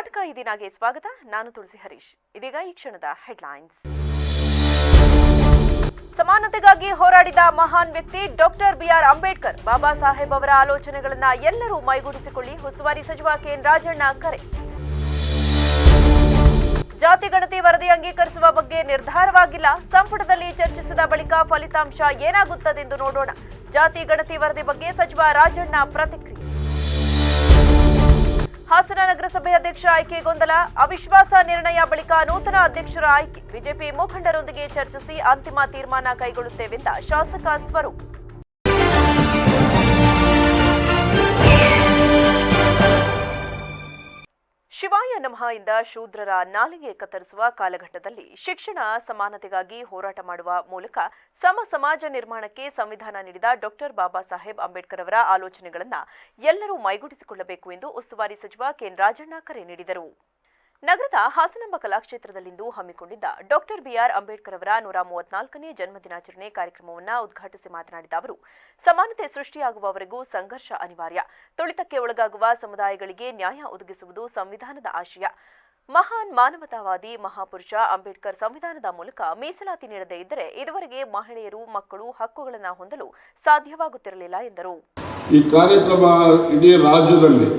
ಕರ್ನಾಟಕ ಈ ದಿನಗೆ ಸ್ವಾಗತ. ನಾನು ತುಳಸಿ ಹರೀಶ್. ಇದೀಗ ಈ ಕ್ಷಣದ ಹೆಡ್ಲೈನ್ಸ್. ಸಮಾನತೆಗಾಗಿ ಹೋರಾಡಿದ ಮಹಾನ್ ವ್ಯಕ್ತಿ ಡಾಕ್ಟರ್ ಬಿಆರ್ ಅಂಬೇಡ್ಕರ್. ಬಾಬಾ ಸಾಹೇಬ್ ಅವರ ಆಲೋಚನೆಗಳನ್ನು ಎಲ್ಲರೂ ಮೈಗೂಡಿಸಿಕೊಳ್ಳಿ. ಉಸ್ತುವಾರಿ ಸಚಿವ ಕೆಎನ್ ರಾಜಣ್ಣ ಕರೆ. ಜಾತಿ ಗಣತಿ ವರದಿ ಅಂಗೀಕರಿಸುವ ಬಗ್ಗೆ ನಿರ್ಧಾರವಾಗಿಲ್ಲ. ಸಂಪುಟದಲ್ಲಿ ಚರ್ಚಿಸಿದ ಬಳಿಕ ಫಲಿತಾಂಶ ಏನಾಗುತ್ತದೆಂದು ನೋಡೋಣ. ಜಾತಿ ಗಣತಿ ವರದಿ ಬಗ್ಗೆ ಸಚಿವ ರಾಜಣ್ಣ ಪ್ರತಿಕ್ರಿಯೆ. ಹಾಸನ ನಗರಸಭೆ ಅಧ್ಯಕ್ಷ ಆಯ್ಕೆ ಗೊಂದಲ. ಅವಿಶ್ವಾಸ ನಿರ್ಣಯ ಬಳಿಕ ನೂತನ ಅಧ್ಯಕ್ಷರ ಆಯ್ಕೆ. ಬಿಜೆಪಿ ಮುಖಂಡರೊಂದಿಗೆ ಚರ್ಚಿಸಿ ಅಂತಿಮ ತೀರ್ಮಾನ ಕೈಗೊಳ್ಳುತ್ತೇವೆಂದ ಶಾಸಕ ಸ್ವರೂಪ್. ಶಿವಾಯ ನಮಃ ಇಂದ ಶೂದ್ರರ ನಾಲಿಗೆ ಕತ್ತರಿಸುವ ಕಾಲಘಟ್ಟದಲ್ಲಿ ಶಿಕ್ಷಣ ಸಮಾನತೆಗಾಗಿ ಹೋರಾಟ ಮಾಡುವ ಮೂಲಕ ಸಮಾಜ ನಿರ್ಮಾಣಕ್ಕೆ ಸಂವಿಧಾನ ನೀಡಿದ ಡಾಕ್ಟರ್ ಬಾಬಾ ಸಾಹೇಬ್ ಅಂಬೇಡ್ಕರ್ ಅವರ ಆಲೋಚನೆಗಳನ್ನು ಎಲ್ಲರೂ ಮೈಗೂಡಿಸಿಕೊಳ್ಳಬೇಕು ಎಂದು ಉಸ್ತುವಾರಿ ಸಚಿವ ಕೆಎನ್ ರಾಜಣ್ಣ ಕರೆ ನೀಡಿದರು. ನಗರದ ಹಾಸನಾಂಬ ಕಲಾಕ್ಷೇತ್ರದಲ್ಲಿಂದು ಹಮ್ಮಿಕೊಂಡಿದ್ದ ಡಾಕ್ಟರ್ ಬಿಆರ್ ಅಂಬೇಡ್ಕರ್ ಅವರ 134ನೇ ಜನ್ಮದಿನಾಚರಣೆ ಕಾರ್ಯಕ್ರಮವನ್ನು ಉದ್ಘಾಟಿಸಿ ಮಾತನಾಡಿದ ಅವರು, ಸಮಾನತೆ ಸೃಷ್ಟಿಯಾಗುವವರೆಗೂ ಸಂಘರ್ಷ ಅನಿವಾರ್ಯ. ತುಳಿತಕ್ಕೆ ಒಳಗಾಗುವ ಸಮುದಾಯಗಳಿಗೆ ನ್ಯಾಯ ಒದಗಿಸುವುದು ಸಂವಿಧಾನದ ಆಶಯ. ಮಹಾನ್ ಮಾನವತಾವಾದಿ ಮಹಾಪುರುಷ ಅಂಬೇಡ್ಕರ್ ಸಂವಿಧಾನದ ಮೂಲಕ ಮೀಸಲಾತಿ ನೀಡದೇ ಇದ್ದರೆ ಇದುವರೆಗೆ ಮಹಿಳೆಯರು, ಮಕ್ಕಳು ಹಕ್ಕುಗಳನ್ನು ಹೊಂದಲು ಸಾಧ್ಯವಾಗುತ್ತಿರಲಿಲ್ಲ ಎಂದರು. ಈ ಕಾರ್ಯಕ್ರಮ ಇಡೀ ರಾಜ್ಯದಲ್ಲಿ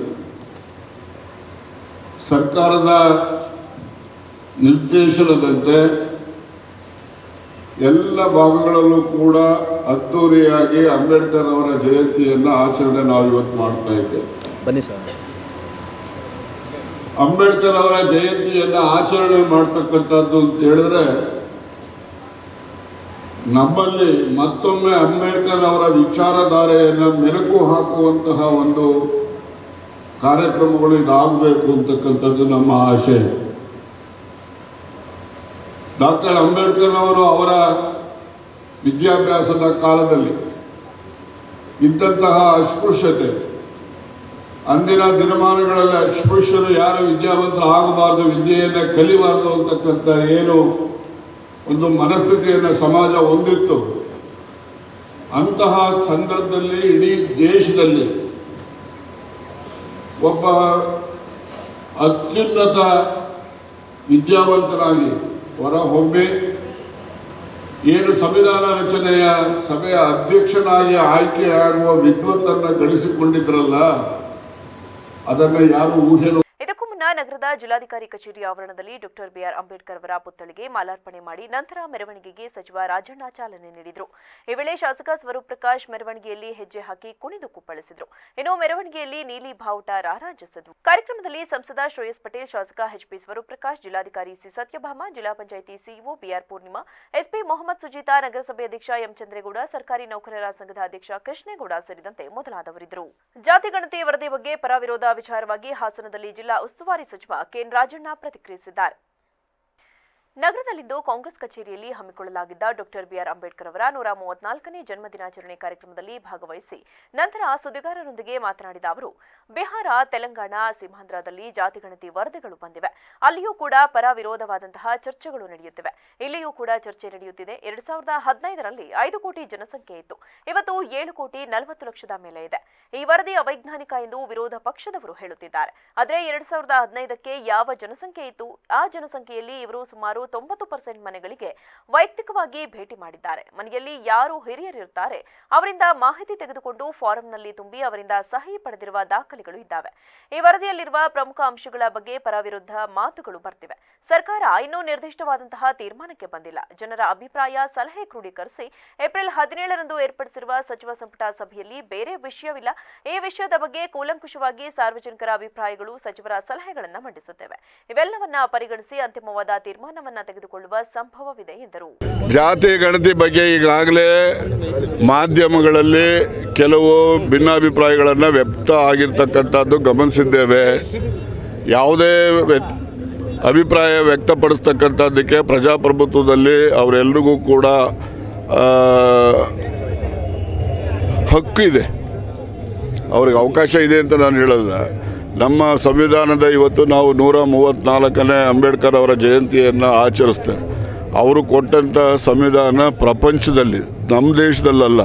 ಸರ್ಕಾರದ ನಿರ್ದೇಶನದಂತೆ ಎಲ್ಲ ಭಾಗಗಳಲ್ಲೂ ಕೂಡ ಅದ್ದೂರಿಯಾಗಿ ಅಂಬೇಡ್ಕರ್ ಅವರ ಜಯಂತಿಯನ್ನು ಆಚರಣೆ ನಾವು ಇವತ್ತು ಮಾಡ್ತಾ ಇದ್ದೇವೆ. ಬನ್ನಿ ಸರ್. ಅಂಬೇಡ್ಕರ್ ಅವರ ಜಯಂತಿಯನ್ನು ಆಚರಣೆ ಮಾಡ್ತಕ್ಕಂಥದ್ದು ಅಂತ ಹೇಳಿದ್ರೆ ನಮ್ಮಲ್ಲಿ ಮತ್ತೊಮ್ಮೆ ಅಂಬೇಡ್ಕರ್ ಅವರ ವಿಚಾರಧಾರೆಯನ್ನು ಮೆಲುಕು ಹಾಕುವಂತಹ ಒಂದು ಕಾರ್ಯಕ್ರಮಗಳು ಇದಾಗಬೇಕು ಅಂತಕ್ಕಂಥದ್ದು ನಮ್ಮ ಆಶೆ. ಡಾಕ್ಟರ್ ಅಂಬೇಡ್ಕರ್ ಅವರು ಅವರ ವಿದ್ಯಾಭ್ಯಾಸದ ಕಾಲದಲ್ಲಿ ಇದ್ದಂತಹ ಅಸ್ಪೃಶ್ಯತೆ, ಅಂದಿನ ದಿನಮಾನಗಳಲ್ಲಿ ಅಸ್ಪೃಶ್ಯರು ಯಾರು ವಿದ್ಯಾವಂತರು ಆಗಬಾರ್ದು, ವಿದ್ಯೆಯನ್ನು ಕಲಿಬಾರ್ದು ಅಂತಕ್ಕಂಥ ಏನು ಒಂದು ಮನಸ್ಥಿತಿಯನ್ನು ಸಮಾಜ ಹೊಂದಿತ್ತು. ಅಂತಹ ಸಂದರ್ಭದಲ್ಲಿ ಇಡೀ ದೇಶದಲ್ಲಿ ಒಬ್ಬ ಅತ್ಯುನ್ನತ ವಿದ್ಯಾವಂತನಾಗಿ ಹೊರಹೊಮ್ಮಿ ಏನು ಸಂವಿಧಾನ ರಚನೆಯ ಸಭೆಯ ಅಧ್ಯಕ್ಷನಾಗಿ ಆಯ್ಕೆಯಾಗುವ ವಿದ್ವತ್ತನ್ನು ಗಳಿಸಿಕೊಂಡಿದ್ರಲ್ಲ, ಅದನ್ನು ಯಾರು ಊಹೆ. ಇದಕ್ಕೂ ಮುನ್ನ ನಗರದ ಜಿಲ್ಲಾಧಿಕಾರಿ ಕಚೇರಿ ಆವರಣದಲ್ಲಿ ಡಾಕ್ಟರ್ ಬಿಆರ್ ಅಂಬೇಡ್ಕರ್ ಅವರ ಪುತ್ಥಳಿಗೆ ಮಾಲಾರ್ಪಣೆ ಮಾಡಿ ನಂತರ ಮೆರವಣಿಗೆಗೆ ಸಚಿವ ರಾಜಣ್ಣ ಚಾಲನೆ ನೀಡಿದರು. ಈ ವೇಳೆ ಶಾಸಕ ಸ್ವರೂಪ್ ಪ್ರಕಾಶ್ ಮೆರವಣಿಗೆಯಲ್ಲಿ ಹೆಜ್ಜೆ ಹಾಕಿ ಕುಣಿದು ಕುಪ್ಪಳಿಸಿದರು. ಇನ್ನು ಮೆರವಣಿಗೆಯಲ್ಲಿ ನೀಲಿ ಬಾವುಟ ರಾರಾಜಿಸಿದರು. ಕಾರ್ಯಕ್ರಮದಲ್ಲಿ ಸಂಸದ ಶ್ರೇಯಸ್ ಪಟೇಲ್, ಶಾಸಕ ಎಚ್ಪಿ ಸ್ವರೂಪ್ ಪ್ರಕಾಶ್, ಜಿಲ್ಲಾಧಿಕಾರಿ ಸಿ ಸತ್ಯಭಾಮ, ಜಿಲ್ಲಾ ಪಂಚಾಯಿತಿ CEO B R Purnima, SP Mohammed Sujeetha, ನಗರಸಭೆ ಅಧ್ಯಕ್ಷ ಎಂ ಚಂದ್ರೇಗೌಡ, ಸರ್ಕಾರಿ ನೌಕರರ ಸಂಘದ ಅಧ್ಯಕ್ಷ ಕೃಷ್ಣೇಗೌಡ ಸೇರಿದಂತೆ ಮೊದಲಾದವರಿದ್ದರು. ಜಾತಿ ಗಣತಿ ವರದಿ ಬಗ್ಗೆ ಪರ ವಿರೋಧ ವಿಚಾರವಾಗಿ ಹಾಸನದಲ್ಲಿ ಜಿಲ್ಲಾ ಉಸ್ತುವಾರಿ ಸಚಿವ ಕೆಎನ್ ರಾಜಣ್ಣ ಪ್ರತಿಕ್ರಿಯಿಸಿದ್ದಾರೆ. ನಗರದಲ್ಲಿಂದು ಕಾಂಗ್ರೆಸ್ ಕಚೇರಿಯಲ್ಲಿ ಹಮ್ಮಿಕೊಳ್ಳಲಾಗಿದ್ದ ಡಾಕ್ಟರ್ ಬಿಆರ್ ಅಂಬೇಡ್ಕರ್ ಅವರ 134ನೇ ಜನ್ಮದಿನಾಚರಣೆ ಕಾರ್ಯಕ್ರಮದಲ್ಲಿ ಭಾಗವಹಿಸಿ ನಂತರ ಸುದ್ದಿಗಾರರೊಂದಿಗೆ ಮಾತನಾಡಿದ ಅವರು, ಬಿಹಾರ, ತೆಲಂಗಾಣ, ಸೀಮಾಂಧ್ರದಲ್ಲಿ ಜಾತಿ ಗಣತಿ ವರದಿಗಳು ಬಂದಿವೆ. ಅಲ್ಲಿಯೂ ಕೂಡ ಪರ ವಿರೋಧವಾದಂತಹ ಚರ್ಚೆಗಳು ನಡೆಯುತ್ತಿವೆ. ಇಲ್ಲಿಯೂ ಕೂಡ ಚರ್ಚೆ ನಡೆಯುತ್ತಿದೆ. 2015ರಲ್ಲಿ 5 ಕೋಟಿ ಜನಸಂಖ್ಯೆ ಇತ್ತು. ಇವತ್ತು 7 ಕೋಟಿ 40 ಲಕ್ಷದ ಮೇಲೆ ಇದೆ. ಈ ವರದಿ ಅವೈಜ್ಞಾನಿಕ ಎಂದು ವಿರೋಧ ಪಕ್ಷದವರು ಹೇಳುತ್ತಿದ್ದಾರೆ. ಆದರೆ 2015ಕ್ಕೆ ಯಾವ ಜನಸಂಖ್ಯೆ ಇತ್ತು, ಆ ಜನಸಂಖ್ಯೆಯಲ್ಲಿ ಇವರು ಸುಮಾರು 90% ಮನೆಗಳಿಗೆ ವೈಯಕ್ತಿಕವಾಗಿ ಭೇಟಿ ಮಾಡಿದ್ದಾರೆ. ಮನೆಯಲ್ಲಿ ಯಾರು ಹಿರಿಯರಿರುತ್ತಾರೆ ಅವರಿಂದ ಮಾಹಿತಿ ತೆಗೆದುಕೊಂಡು ಫಾರಂನಲ್ಲಿ ತುಂಬಿ ಅವರಿಂದ ಸಹಿ ಪಡೆದಿರುವ ದಾಖಲೆಗಳು ಇದ್ದಾವೆ. ಈ ವರದಿಯಲ್ಲಿರುವ ಪ್ರಮುಖ ಅಂಶಗಳ ಬಗ್ಗೆ ಪರ ವಿರುದ್ಧ ಮಾತುಗಳು ಬರ್ತಿವೆ. ಸರ್ಕಾರ ಇನ್ನೂ ನಿರ್ದಿಷ್ಟವಾದಂತಹ ತೀರ್ಮಾನಕ್ಕೆ ಬಂದಿಲ್ಲ. ಜನರ ಅಭಿಪ್ರಾಯ, ಸಲಹೆ ಕ್ರೋಢೀಕರಿಸಿ ಏಪ್ರಿಲ್ 17ರಂದು ಏರ್ಪಡಿಸಿರುವ ಸಚಿವ ಸಂಪುಟ ಸಭೆಯಲ್ಲಿ ಬೇರೆ ವಿಷಯವಿಲ್ಲ. ಈ ವಿಷಯದ ಬಗ್ಗೆ ಕೂಲಂಕುಷವಾಗಿ ಸಾರ್ವಜನಿಕರ ಅಭಿಪ್ರಾಯಗಳು, ಸಚಿವರ ಸಲಹೆಗಳನ್ನು ಮಂಡಿಸುತ್ತೇವೆ. ಇವೆಲ್ಲವನ್ನ ಪರಿಗಣಿಸಿ ಅಂತಿಮವಾದ ತೀರ್ಮಾನವನ್ನು ತೆಗೆದುಕೊಳ್ಳುವ ಸಂಭವವಿದೆ ಎಂದರು. ಜಾತಿ ಗಣತಿ ಬಗ್ಗೆ ಈಗಾಗಲೇ ಮಾಧ್ಯಮಗಳಲ್ಲಿ ಕೆಲವು ಭಿನ್ನಾಭಿಪ್ರಾಯಗಳನ್ನು ವ್ಯಕ್ತ ಆಗಿರ್ತಕ್ಕಂಥದ್ದು ಗಮನಿಸಿದ್ದೇವೆ. ಯಾವುದೇ ಅಭಿಪ್ರಾಯ ವ್ಯಕ್ತಪಡಿಸ್ತಕ್ಕಂಥದ್ದಕ್ಕೆ ಪ್ರಜಾಪ್ರಭುತ್ವದಲ್ಲಿ ಅವರೆಲ್ಲರಿಗೂ ಕೂಡ ಹಕ್ಕು ಇದೆ, ಅವ್ರಿಗೆ ಅವಕಾಶ ಇದೆ ಅಂತ ನಾನು ಹೇಳೋಲ್ಲ. ನಮ್ಮ ಸಂವಿಧಾನದ ಇವತ್ತು ನಾವು 134ನೇ ಅಂಬೇಡ್ಕರ್ ಅವರ ಜಯಂತಿಯನ್ನು ಆಚರಿಸ್ತೇವೆ. ಅವರು ಕೊಟ್ಟಂಥ ಸಂವಿಧಾನ ಪ್ರಪಂಚದಲ್ಲಿ, ನಮ್ಮ ದೇಶದಲ್ಲಲ್ಲ,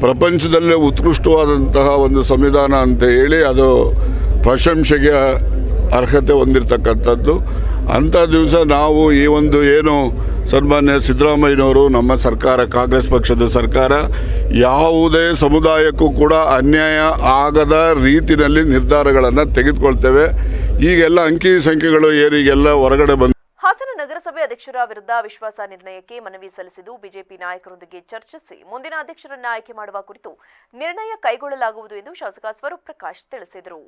ಪ್ರಪಂಚದಲ್ಲೇ ಉತ್ಕೃಷ್ಟವಾದಂತಹ ಒಂದು ಸಂವಿಧಾನ ಅಂತ ಹೇಳಿ ಅದು ಪ್ರಶಂಸೆಗೆ ಅರ್ಹತೆ ಹೊಂದಿರತಕ್ಕಂಥದ್ದು. ಅಂಥ ದಿವಸ ನಾವು ಈ ಒಂದು ಏನು ಸನ್ಮಾನ್ಯ ಸಿದ್ದರಾಮಯ್ಯನವರು, ನಮ್ಮ ಸರ್ಕಾರ, ಕಾಂಗ್ರೆಸ್ ಪಕ್ಷದ ಸರ್ಕಾರ, ಯಾವುದೇ ಸಮುದಾಯಕ್ಕೂ ಕೂಡ ಅನ್ಯಾಯ ಆಗದ ರೀತಿಯಲ್ಲಿ ನಿರ್ಧಾರಗಳನ್ನು ತೆಗೆದುಕೊಳ್ತೇವೆ. ಈಗೆಲ್ಲ ಅಂಕಿ ಸಂಖ್ಯೆಗಳು ಏನಿಗೆಲ್ಲ ಹೊರಗಡೆ ಬಂದು ಹಾಸನ ನಗರಸಭೆ ಅಧ್ಯಕ್ಷರ ವಿರುದ್ಧ ವಿಶ್ವಾಸ ನಿರ್ಣಯಕ್ಕೆ ಮನವಿ ಸಲ್ಲಿಸಿದ್ದು ಬಿಜೆಪಿ ನಾಯಕರೊಂದಿಗೆ ಚರ್ಚಿಸಿ ಮುಂದಿನ ಅಧ್ಯಕ್ಷರನ್ನ ಆಯ್ಕೆ ಮಾಡುವ ಕುರಿತು ನಿರ್ಣಯ ಕೈಗೊಳ್ಳಲಾಗುವುದು ಎಂದು ಶಾಸಕ ಸ್ವರೂಪ್ ಪ್ರಕಾಶ್ ತಿಳಿಸಿದರು.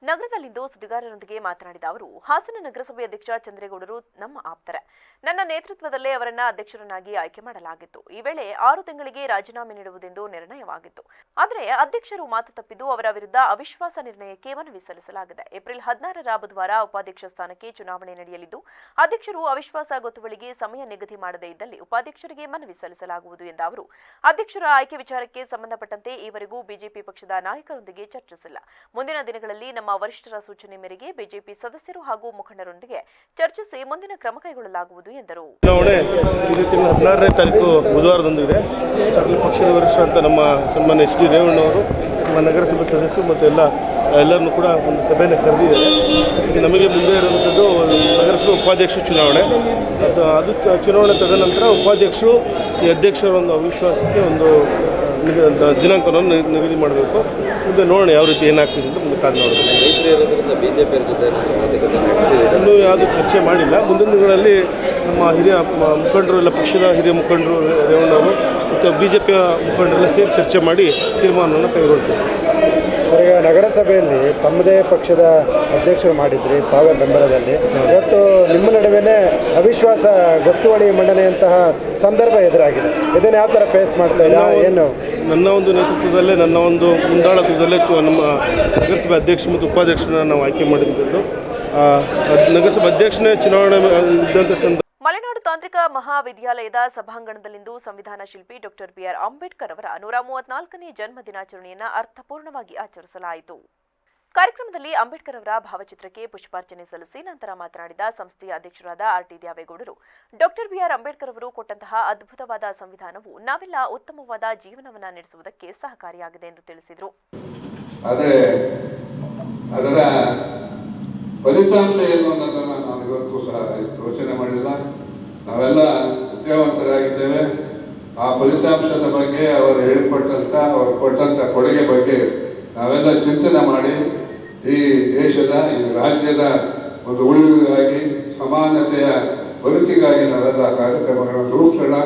ನಗರದಲ್ಲಿಂದು ಸುದ್ದಿಗಾರರೊಂದಿಗೆ ಮಾತನಾಡಿದ ಅವರು, ಹಾಸನ ನಗರಸಭೆ ಅಧ್ಯಕ್ಷ ಚಂದ್ರೇಗೌಡರು ನಮ್ಮ ಆಪ್ತರೆ. ನನ್ನ ನೇತೃತ್ವದಲ್ಲೇ ಅವರನ್ನ ಅಧ್ಯಕ್ಷರನ್ನಾಗಿ ಆಯ್ಕೆ ಮಾಡಲಾಗಿತ್ತು. ಈ ವೇಳೆ 6 ತಿಂಗಳಿಗೆ ರಾಜೀನಾಮೆ ನೀಡುವುದೆಂದು ನಿರ್ಣಯವಾಗಿತ್ತು. ಆದರೆ ಅಧ್ಯಕ್ಷರು ಮಾತು ತಪ್ಪಿದ್ದು ಅವರ ವಿರುದ್ಧ ಅವಿಶ್ವಾಸ ನಿರ್ಣಯಕ್ಕೆ ಮನವಿ ಸಲ್ಲಿಸಲಾಗಿದೆ. ಏಪ್ರಿಲ್ 16ರ ಬುಧವಾರ ಉಪಾಧ್ಯಕ್ಷ ಸ್ಥಾನಕ್ಕೆ ಚುನಾವಣೆ ನಡೆಯಲಿದ್ದು, ಅಧ್ಯಕ್ಷರು ಅವಿಶ್ವಾಸ ಗೊತ್ತುವಳಿಗೆ ಸಮಯ ನಿಗದಿ ಮಾಡದೇ ಇದ್ದಲ್ಲಿ ಉಪಾಧ್ಯಕ್ಷರಿಗೆ ಮನವಿ ಸಲ್ಲಿಸಲಾಗುವುದು ಎಂದ ಅವರು, ಅಧ್ಯಕ್ಷರ ಆಯ್ಕೆ ವಿಚಾರಕ್ಕೆ ಸಂಬಂಧಪಟ್ಟಂತೆ ಈವರೆಗೂ ಬಿಜೆಪಿ ಪಕ್ಷದ ನಾಯಕರೊಂದಿಗೆ ಚರ್ಚಿಸಿಲ್ಲ. ಮುಂದಿನ ದಿನಗಳಲ್ಲಿ ನಮ್ಮ ವರಿಷ್ಠರ ಸೂಚನೆ ಮೇರೆಗೆ ಬಿಜೆಪಿ ಸದಸ್ಯರು ಹಾಗೂ ಮುಖಂಡರೊಂದಿಗೆ ಚರ್ಚಿಸಿ ಮುಂದಿನ ಕ್ರಮ ಕೈಗೊಳ್ಳಲಾಗುವುದು ಎಂದರು. ಚುನಾವಣೆ ಇದೇ ತಿಂಗಳ 16ನೇ ತಾರೀಕು ಬುಧವಾರದಂದು ಇದೆ. ಅದರಲ್ಲಿ ಪಕ್ಷದ ವರಿಷ್ಠ ಅಂತ ನಮ್ಮ ಸನ್ಮಾನ್ಯ ಎಚ್ ಡಿ ರೇವಣ್ಣವರು, ನಮ್ಮ ನಗರಸಭೆ ಸದಸ್ಯರು ಮತ್ತು ಎಲ್ಲರನ್ನೂ ಕೂಡ ಒಂದು ಸಭೆಯನ್ನು ಕರೆದಿದ್ದಾರೆ. ಈಗ ನಮಗೆ ಮುಂದೆ ಇರುವಂಥದ್ದು ನಗರಸಭೆ ಉಪಾಧ್ಯಕ್ಷ ಚುನಾವಣೆ. ಅದು ಚುನಾವಣೆ ತದನಂತರ ಉಪಾಧ್ಯಕ್ಷರು ಈ ಅಧ್ಯಕ್ಷರ ಒಂದು ಅವಿಶ್ವಾಸಕ್ಕೆ ಒಂದು ದಿನಾಂಕವನ್ನು ನಿಗದಿ ಮಾಡಬೇಕು. ಮುಂದೆ ನೋಡೋಣ ಯಾವ ರೀತಿ ಏನಾಗ್ತಿದೆ ಅಂತ ಮುಂದೆ ಕಾದು ನೋಡೋದು. ಇನ್ನೂ ಯಾವುದು ಚರ್ಚೆ ಮಾಡಿಲ್ಲ. ಮುಂದಿನ ದಿನಗಳಲ್ಲಿ ನಮ್ಮ ಹಿರಿಯ ಮುಖಂಡರು, ಎಲ್ಲ ಪಕ್ಷದ ಹಿರಿಯ ಮುಖಂಡರು ರೇವಣ್ಣವರು ಮತ್ತು ಬಿಜೆಪಿಯ ಮುಖಂಡರೆಲ್ಲ ಸೇರಿ ಚರ್ಚೆ ಮಾಡಿ ತೀರ್ಮಾನವನ್ನು ಕೈಗೊಳ್ತೀವಿ. ಸರ್, ಈಗ ನಗರಸಭೆಯಲ್ಲಿ ತಮ್ಮದೇ ಪಕ್ಷದ ಅಧ್ಯಕ್ಷರು ಮಾಡಿದ್ರಿ ತಾವೇ ಬೆಂಬಲದಲ್ಲಿ. ಇವತ್ತು ನಿಮ್ಮ ನಡುವೆ ಅವಿಶ್ವಾಸ ಗೊತ್ತುವಳಿ ಮಂಡನೆಯಂತಹ ಸಂದರ್ಭ ಎದುರಾಗಿದೆ. ಇದನ್ನು ಯಾವ ಥರ ಫೇಸ್ ಮಾಡ್ತಾ ಇಲ್ಲ? ಏನು ನನ್ನ ಒಂದು ನೇತೃತ್ವದಲ್ಲೇ, ನನ್ನ ಒಂದು ಮುಂದಾಳತ್ವದಲ್ಲೇ ನಮ್ಮ ನಗರಸಭೆ ಅಧ್ಯಕ್ಷ ಮತ್ತು ಉಪಾಧ್ಯಕ್ಷರನ್ನ ನಾವು ಆಯ್ಕೆ ಮಾಡಿದ್ದು. ನಗರಸಭೆ ಅಧ್ಯಕ್ಷನೇ ಚುನಾವಣೆ ಇದ್ದಂಥ ಸಂದರ್ಭ ಮಲೆನಾಡು ತಾಂತ್ರಿಕ ಮಹಾವಿದ್ಯಾಲಯದ ಸಭಾಂಗಣದಲ್ಲಿಂದು ಸಂವಿಧಾನ ಶಿಲ್ಪಿ ಡಾಕ್ಟರ್ ಬಿಆರ್ ಅಂಬೇಡ್ಕರ್ ಅವರ 134ನೇ ಜನ್ಮ ದಿನಾಚರಣೆಯನ್ನು ಅರ್ಥಪೂರ್ಣವಾಗಿ ಆಚರಿಸಲಾಯಿತು. ಕಾರ್ಯಕ್ರಮದಲ್ಲಿ ಅಂಬೇಡ್ಕರ್ ಅವರ ಭಾವಚಿತ್ರಕ್ಕೆ ಪುಷ್ಪಾರ್ಚನೆ ಸಲ್ಲಿಸಿ ನಂತರ ಮಾತನಾಡಿದ ಸಂಸ್ಥೆಯ ಅಧ್ಯಕ್ಷರಾದ ಆರ್ಟಿ ದ್ಯಾವೇಗೌಡರು, ಡಾಕ್ಟರ್ ಬಿಆರ್ ಅಂಬೇಡ್ಕರ್ ಅವರು ಕೊಟ್ಟಂತಹ ಅದ್ಭುತವಾದ ಸಂವಿಧಾನವು ನಾವೆಲ್ಲ ಉತ್ತಮವಾದ ಜೀವನವನ್ನು ನಡೆಸುವುದಕ್ಕೆ ಸಹಕಾರಿಯಾಗಿದೆ ಎಂದು ತಿಳಿಸಿದರು. ಆದರೆ ಅದರ ಫಲಿತಾಂಶ ಏನು ಅನ್ನೋದನ್ನು ನಾವು ಇವತ್ತು ಸಹ ಯೋಚನೆ ಮಾಡಿಲ್ಲ. ನಾವೆಲ್ಲ ವಿದ್ಯಾವಂತರಾಗಿದ್ದೇವೆ. ಆ ಫಲಿತಾಂಶದ ಬಗ್ಗೆ ಅವರು ಅವರು ಕೊಟ್ಟಂಥ ಕೊಡುಗೆ ಬಗ್ಗೆ ನಾವೆಲ್ಲ ಚಿಂತನೆ ಮಾಡಿ ಈ ದೇಶದ, ಈ ರಾಜ್ಯದ ಒಂದು ಉಳಿವಿಗಾಗಿ, ಸಮಾನತೆಯ ಬದುಕಿಗಾಗಿ ನಾವೆಲ್ಲ ಕಾರ್ಯಕ್ರಮಗಳನ್ನು ರೂಪಿಸೋಣ.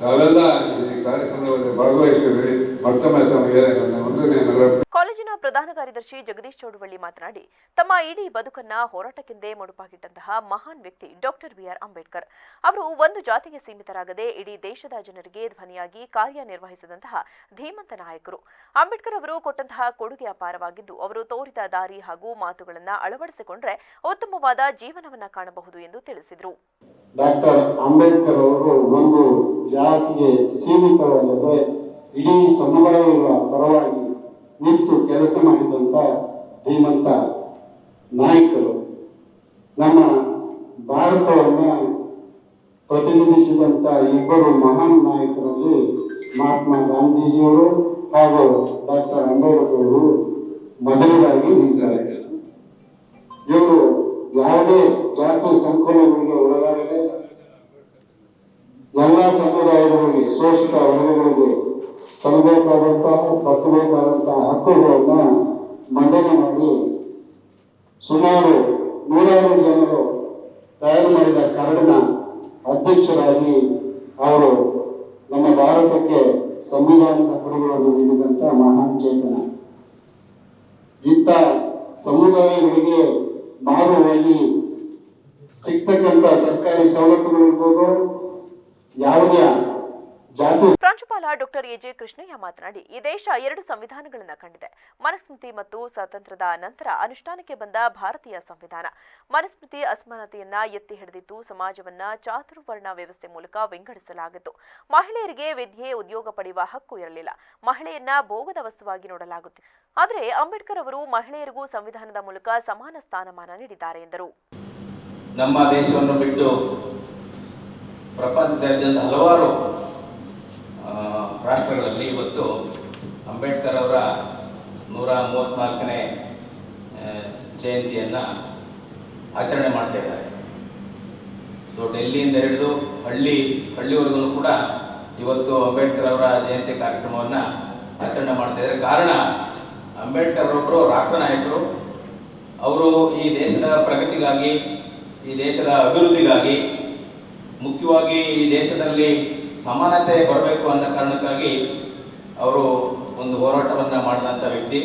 ನಾವೆಲ್ಲ ಈ ಕಾರ್ಯಕ್ರಮದಲ್ಲಿ ಭಾಗವಹಿಸಿದ್ವಿ. ಮತ್ತೊಮ್ಮೆ ತಮಗೆ ನನ್ನ 1ನೇ ನಗರ ಕಾಲೇಜಿನ ಪ್ರಧಾನ ಕಾರ್ಯದರ್ಶಿ ಜಗದೀಶ್ ಚೌಡವಳ್ಳಿ ಮಾತನಾಡಿ, ತಮ್ಮ ಇಡೀ ಬದುಕನ್ನ ಹೋರಾಟಕ್ಕೆಂದೇ ಮುಡುಪಾಗಿಟ್ಟಂತಹ ಮಹಾನ್ ವ್ಯಕ್ತಿ ಡಾಕ್ಟರ್ ಬಿಆರ್ ಅಂಬೇಡ್ಕರ್ ಅವರು ಒಂದು ಜಾತಿಗೆ ಸೀಮಿತರಾಗದೆ ಇಡೀ ದೇಶದ ಜನರಿಗೆ ಧ್ವನಿಯಾಗಿ ಕಾರ್ಯನಿರ್ವಹಿಸಿದಂತಹ ಧೀಮಂತ ನಾಯಕರು. ಅಂಬೇಡ್ಕರ್ ಅವರು ಕೊಟ್ಟಂತಹ ಕೊಡುಗೆ ಅಪಾರವಾಗಿದ್ದು, ಅವರು ತೋರಿದ ದಾರಿ ಹಾಗೂ ಮಾತುಗಳನ್ನು ಅಳವಡಿಸಿಕೊಂಡ್ರೆ ಉತ್ತಮವಾದ ಜೀವನವನ್ನ ಕಾಣಬಹುದು ಎಂದು ತಿಳಿಸಿದರು. ಡಾಕ್ಟರ್ ಅಂಬೇಡ್ಕರ್ ಅವರು ಒಂದು ಜಾತಿಗೆ ಸೀಮಿತವಲ್ಲದೆ ಇಡೀ ಸಮುದಾಯಗಳ ಪರವಾಗಿ ನಿಂತು ಕೆಲಸ ಮಾಡಿದಂಥ ಧೀಮಂತ ನಾಯಕರು. ನಮ್ಮ ಭಾರತವನ್ನು ಪ್ರತಿನಿಧಿಸಿದಂಥ ಇಬ್ಬರು ಮಹಾನ್ ನಾಯಕರಲ್ಲಿ ಮಹಾತ್ಮ ಗಾಂಧೀಜಿಯವರು ಹಾಗೂ ಡಾಕ್ಟರ್ ಅಂಬೇಡ್ಕರ್ ಅವರು ಮೊದಲರಾಗಿ ನಿಂತಿದ್ದಾರೆ. ಇವರು ಯಾವುದೇ ಜಾತಿ ಸಂಕುಲಗಳಿಗೆ ಒಳಗಾಗದೆ ಎಲ್ಲ ಸಮುದಾಯಗಳಿಗೆ, ಶೋಷಿತ ವರ್ಗಗಳಿಗೆ ಸಲ್ಲಬೇಕಾದಂತಹ, ಪಕ್ಕಬೇಕಾದಂತಹ ಹಕ್ಕುಗಳನ್ನು ಮಂಡನೆ ಮಾಡಿ ಸುಮಾರು 100 ಜನರು ತಯಾರು ಮಾಡಿದ ಕರಡಿನ ಅಧ್ಯಕ್ಷರಾಗಿ ಅವರು ನಮ್ಮ ಭಾರತಕ್ಕೆ ಸಂವಿಧಾನದ ಕೊಡುಗೆಗಳನ್ನು ನೀಡಿದಂಥ ಮಹಾನ್ ಚೇತನ. ಇಂಥ ಸಮುದಾಯಗಳಿಗೆ ಮಾರುವಾಗಿ ಸಿಗ್ತಕ್ಕಂಥ ಸರ್ಕಾರಿ ಸವಲತ್ತುಗಳಿರ್ಬೋದು, ಯಾವುದೇ ಜಾತಿ. ಪ್ರಾಂಶುಪಾಲ ಡಾಕ್ಟರ್ ಎಜೆ ಕೃಷ್ಣಯ್ಯ ಮಾತನಾಡಿ, ಈ ದೇಶ 2 ಸಂವಿಧಾನಗಳನ್ನು ಕಂಡಿದೆ. ಮನುಸ್ಮೃತಿ ಮತ್ತು ಸ್ವಾತಂತ್ರ್ಯದ ನಂತರ ಅನುಷ್ಠಾನಕ್ಕೆ ಬಂದ ಭಾರತೀಯ ಸಂವಿಧಾನ. ಮನುಸ್ಮೃತಿ ಅಸಮಾನತೆಯನ್ನ ಎತ್ತಿ ಹಿಡಿದಿದ್ದು, ಸಮಾಜವನ್ನ ಚಾತುರ್ವರ್ಣ ವ್ಯವಸ್ಥೆ ಮೂಲಕ ವಿಂಗಡಿಸಲಾಗಿತ್ತು. ಮಹಿಳೆಯರಿಗೆ ವಿದ್ಯೆ, ಉದ್ಯೋಗ ಪಡೆಯುವ ಹಕ್ಕು ಇರಲಿಲ್ಲ. ಮಹಿಳೆಯನ್ನ ಭೋಗದ ವಸ್ತುವಾಗಿ ನೋಡಲಾಗುತ್ತಿತ್ತು. ಆದರೆ ಅಂಬೇಡ್ಕರ್ ಅವರು ಮಹಿಳೆಯರಿಗೂ ಸಂವಿಧಾನದ ಮೂಲಕ ಸಮಾನ ಸ್ಥಾನಮಾನ ನೀಡಿದ್ದಾರೆ ಎಂದರು. ನಮ್ಮ ದೇಶವನ್ನು ಬಿಟ್ಟು ಪ್ರಪಂಚದಾದ್ಯಂತ ಹಲವಾರು ರಾಷ್ಟ್ರಗಳಲ್ಲಿ ಇವತ್ತು ಅಂಬೇಡ್ಕರ್ ಅವರ 134ನೇ ಜಯಂತಿಯನ್ನು ಆಚರಣೆ ಮಾಡ್ತಾ ಇದ್ದಾರೆ. ಸೊ ಡೆಲ್ಲಿಯಿಂದ ಹಿಡಿದು ಹಳ್ಳಿವರೆಗೂ ಕೂಡ ಇವತ್ತು ಅಂಬೇಡ್ಕರ್ ಅವರ ಜಯಂತಿ ಕಾರ್ಯಕ್ರಮವನ್ನು ಆಚರಣೆ ಮಾಡ್ತಾ ಇದ್ದಾರೆ. ಕಾರಣ ಅಂಬೇಡ್ಕರ್ ಅವರೊಬ್ಬರು ರಾಷ್ಟ್ರ ನಾಯಕರು. ಅವರು ಈ ದೇಶದ ಪ್ರಗತಿಗಾಗಿ, ಈ ದೇಶದ ಅಭಿವೃದ್ಧಿಗಾಗಿ, ಮುಖ್ಯವಾಗಿ ಈ ದೇಶದಲ್ಲಿ ಸಮಾನತೆ ಬರಬೇಕು ಅನ್ನೋ ಕಾರಣಕ್ಕಾಗಿ ಅವರು ಒಂದು ಹೋರಾಟವನ್ನು ಮಾಡಿದಂಥ ವ್ಯಕ್ತಿ.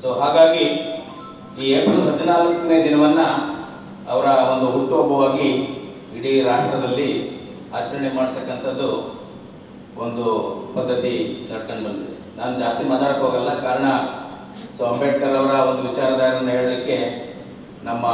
ಸೊ ಹಾಗಾಗಿ ಈ ಏಪ್ರಿಲ್ 14ನೇ ದಿನವನ್ನು ಅವರ ಒಂದು ಹುಟ್ಟುಹಬ್ಬವಾಗಿ ಇಡೀ ರಾಷ್ಟ್ರದಲ್ಲಿ ಆಚರಣೆ ಮಾಡ್ತಕ್ಕಂಥದ್ದು ಒಂದು ಪದ್ಧತಿ ನಡ್ಕೊಂಡು ಬಂದಿದೆ. ನಾನು ಜಾಸ್ತಿ ಮಾತಾಡಕ್ಕೆ ಹೋಗಲ್ಲ, ಕಾರಣ ಸೊ ಅಂಬೇಡ್ಕರ್ ಅವರ ಒಂದು ವಿಚಾರಧಾರೆಯನ್ನು ಹೇಳಲಿಕ್ಕೆ ನಮ್ಮ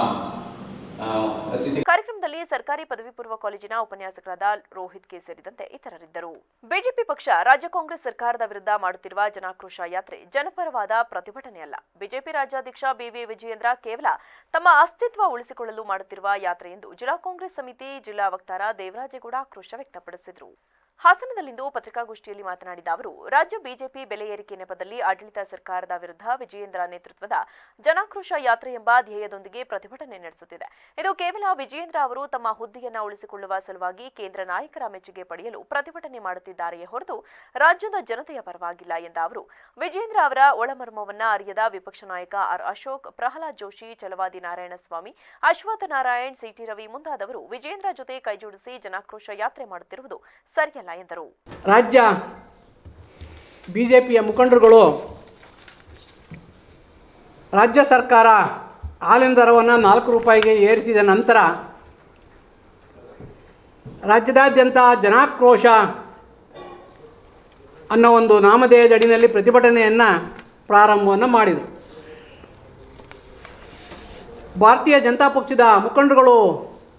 ಅತಿಥಿ. ಕಾರ್ಯಕ್ರಮದಲ್ಲಿ ಸರ್ಕಾರಿ ಪದವಿ ಪೂರ್ವ ಕಾಲೇಜಿನ ಉಪನ್ಯಾಸಕರಾದ ರೋಹಿತ್ ಕೆ ಸೇರಿದಂತೆ ಇತರರಿದ್ದರು. ಬಿಜೆಪಿ ಪಕ್ಷ ರಾಜ್ಯ ಕಾಂಗ್ರೆಸ್ ಸರ್ಕಾರದ ವಿರುದ್ಧ ಮಾಡುತ್ತಿರುವ ಜನಾಕ್ರೋಶ ಯಾತ್ರೆ ಜನಪರವಾದ ಪ್ರತಿಭಟನೆಯಲ್ಲ. ಬಿಜೆಪಿ ರಾಜ್ಯಾಧ್ಯಕ್ಷ ಬಿವಿ ವಿಜಯೇಂದ್ರ ಕೇವಲ ತಮ್ಮ ಅಸ್ತಿತ್ವ ಉಳಿಸಿಕೊಳ್ಳಲು ಮಾಡುತ್ತಿರುವ ಯಾತ್ರೆ ಎಂದು ಜಿಲ್ಲಾ ಕಾಂಗ್ರೆಸ್ ಸಮಿತಿ ಜಿಲ್ಲಾ ವಕ್ತಾರ ದೇವರಾಜೇಗೌಡ ಆಕ್ರೋಶ ವ್ಯಕ್ತಪಡಿಸಿದರು. ಹಾಸನದಲ್ಲಿಂದು ಪತ್ರಿಕಾಗೋಷ್ಠಿಯಲ್ಲಿ ಮಾತನಾಡಿದ ಅವರು, ರಾಜ್ಯ ಬಿಜೆಪಿ ಬೆಲೆ ಏರಿಕೆ ನೆಪದಲ್ಲಿ ಆಡಳಿತ ಸರ್ಕಾರದ ವಿರುದ್ಧ ವಿಜಯೇಂದ್ರ ನೇತೃತ್ವದ ಜನಾಕ್ರೋಶ ಯಾತ್ರೆ ಎಂಬ ಧ್ಯೇಯದೊಂದಿಗೆ ಪ್ರತಿಭಟನೆ ನಡೆಸುತ್ತಿದೆ. ಇದು ಕೇವಲ ವಿಜಯೇಂದ್ರ ಅವರು ತಮ್ಮ ಹುದ್ದೆಯನ್ನ ಉಳಿಸಿಕೊಳ್ಳುವ ಸಲುವಾಗಿ ಕೇಂದ್ರ ನಾಯಕರ ಮೆಚ್ಚುಗೆ ಪಡೆಯಲು ಪ್ರತಿಭಟನೆ ಮಾಡುತ್ತಿದ್ದಾರೆಯೇ ಹೊರತು ರಾಜ್ಯದ ಜನತೆಯ ಪರವಾಗಿಲ್ಲ ಎಂದ ಅವರು, ವಿಜಯೇಂದ್ರ ಅವರ ಒಳಮರ್ಮವನ್ನ ಅರಿಯದ ವಿಪಕ್ಷ ನಾಯಕ ಆರ್ ಅಶೋಕ್, ಪ್ರಹ್ಲಾದ್ ಜೋಶಿ, ಛಲವಾದಿ ನಾರಾಯಣಸ್ವಾಮಿ, ಅಶ್ವಥ್ ನಾರಾಯಣ್, ಸಿಟಿ ರವಿ ಮುಂತಾದವರು ವಿಜಯೇಂದ್ರ ಜೊತೆ ಕೈಜೋಡಿಸಿ ಜನಾಕ್ರೋಶ ಯಾತ್ರೆ ಮಾಡುತ್ತಿರುವುದು ಸರಿಯಲ್ಲ ಎಂದರು. ರಾಜ್ಯ ಬಿಜೆಪಿಯ ಮುಖಂಡರುಗಳು ರಾಜ್ಯ ಸರ್ಕಾರ ಹಾಲಿನ ದರವನ್ನು 4 ರೂಪಾಯಿಗೆ ಏರಿಸಿದ ನಂತರ ರಾಜ್ಯದಾದ್ಯಂತ ಜನಾಕ್ರೋಶ ಅನ್ನೋ ಒಂದು ನಾಮಧೇಯದ ಅಡಿಯಲ್ಲಿ ಪ್ರತಿಭಟನೆಯನ್ನು ಪ್ರಾರಂಭವನ್ನು ಮಾಡಿದರು. ಭಾರತೀಯ ಜನತಾ ಪಕ್ಷದ ಮುಖಂಡರುಗಳು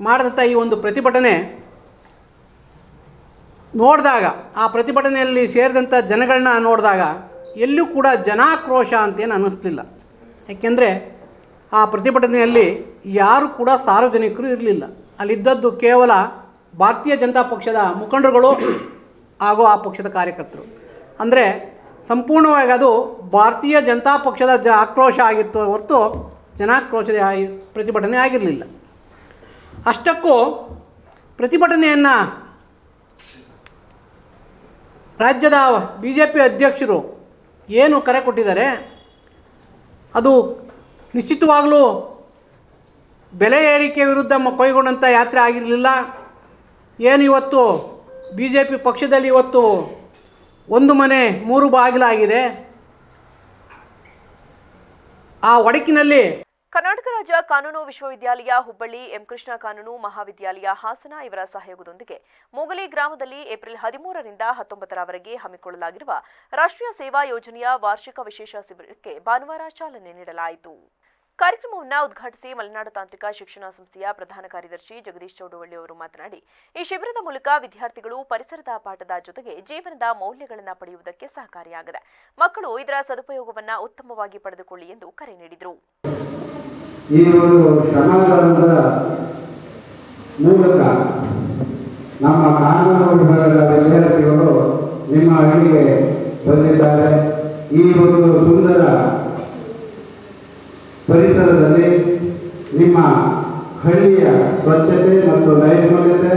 ಮಾಡಿದಂಥ ಈ ಒಂದು ಪ್ರತಿಭಟನೆ ನೋಡಿದಾಗ, ಆ ಪ್ರತಿಭಟನೆಯಲ್ಲಿ ಸೇರಿದಂಥ ಜನಗಳನ್ನ ನೋಡಿದಾಗ ಎಲ್ಲೂ ಕೂಡ ಜನಾಕ್ರೋಶ ಅಂತೇನು ಅನ್ನಿಸ್ಲಿಲ್ಲ. ಯಾಕೆಂದರೆ ಆ ಪ್ರತಿಭಟನೆಯಲ್ಲಿ ಯಾರು ಕೂಡ ಸಾರ್ವಜನಿಕರು ಇರಲಿಲ್ಲ. ಅಲ್ಲಿದ್ದದ್ದು ಕೇವಲ ಭಾರತೀಯ ಜನತಾ ಪಕ್ಷದ ಮುಖಂಡರುಗಳು ಹಾಗೂ ಆ ಪಕ್ಷದ ಕಾರ್ಯಕರ್ತರು. ಅಂದರೆ ಸಂಪೂರ್ಣವಾಗಿ ಅದು ಭಾರತೀಯ ಜನತಾ ಪಕ್ಷದ ಆಕ್ರೋಶ ಆಗಿತ್ತು ಹೊರತು ಜನಾಕ್ರೋಶದ ಪ್ರತಿಭಟನೆ ಆಗಿರಲಿಲ್ಲ. ಅಷ್ಟಕ್ಕೂ ಪ್ರತಿಭಟನೆಯನ್ನು ರಾಜ್ಯದ ಬಿ ಜೆ ಪಿ ಅಧ್ಯಕ್ಷರು ಏನು ಕರೆ ಕೊಟ್ಟಿದ್ದಾರೆ, ಅದು ನಿಶ್ಚಿತವಾಗಲೂ ಬೆಲೆ ಏರಿಕೆ ವಿರುದ್ಧ ಕೈಗೊಂಡಂಥ ಯಾತ್ರೆ ಆಗಿರಲಿಲ್ಲ. ಏನು ಇವತ್ತು ಬಿ ಜೆ ಪಿ ಪಕ್ಷದಲ್ಲಿ ಇವತ್ತು ಒಂದು ಮನೆ 3 ಬಾಗಿಲಾಗಿದೆ. ಆ ಒಡಕಿನಲ್ಲಿ ಕರ್ನಾಟಕ ರಾಜ್ಯ ಕಾನೂನು ವಿಶ್ವವಿದ್ಯಾಲಯ ಹುಬ್ಬಳ್ಳಿ, ಎಂ ಕೃಷ್ಣ ಕಾನೂನು ಮಹಾವಿದ್ಯಾಲಯ ಹಾಸನ ಇವರ ಸಹಯೋಗದೊಂದಿಗೆ ಮೂಗಲಿ ಗ್ರಾಮದಲ್ಲಿ ಏಪ್ರಿಲ್ 13ರಿಂದ 19ರವರೆಗೆ ಹಮ್ಮಿಕೊಳ್ಳಲಾಗಿರುವ ರಾಷ್ಟ್ರೀಯ ಸೇವಾ ಯೋಜನೆಯ ವಾರ್ಷಿಕ ವಿಶೇಷ ಶಿಬಿರಕ್ಕೆ ಭಾನುವಾರ ಚಾಲನೆ ನೀಡಲಾಯಿತು. ಕಾರ್ಯಕ್ರಮವನ್ನು ಉದ್ಘಾಟಿಸಿ ಮಲೆನಾಡು ತಾಂತ್ರಿಕ ಶಿಕ್ಷಣ ಸಂಸ್ಥೆಯ ಪ್ರಧಾನ ಕಾರ್ಯದರ್ಶಿ ಜಗದೀಶ್ ಚೌಡವಳ್ಳಿ ಅವರು ಮಾತನಾಡಿ, ಈ ಶಿಬಿರದ ಮೂಲಕ ವಿದ್ಯಾರ್ಥಿಗಳು ಪರಿಸರದ ಪಾಠದ ಜೊತೆಗೆ ಜೀವನದ ಮೌಲ್ಯಗಳನ್ನು ಪಡೆಯುವುದಕ್ಕೆ ಸಹಕಾರಿಯಾಗಿದೆ. ಮಕ್ಕಳು ಇದರ ಸದುಪಯೋಗವನ್ನು ಉತ್ತಮವಾಗಿ ಪಡೆದುಕೊಳ್ಳಿ ಎಂದು ಕರೆ ನೀಡಿದರು. ಈ ಒಂದು ಶ್ರಮದಾನದ ಮೂಲಕ ನಮ್ಮ ಕಾನೂನು ವಿಭಾಗದ ವಿದ್ಯಾರ್ಥಿಗಳು ನಿಮ್ಮ ಹಳ್ಳಿಗೆ ಬಂದಿದ್ದಾರೆ. ಈ ಒಂದು ಸುಂದರ ಪರಿಸರದಲ್ಲಿ ನಿಮ್ಮ ಹಳ್ಳಿಯ ಸ್ವಚ್ಛತೆ ಮತ್ತು ನೈರ್ಮಲ್ಯತೆ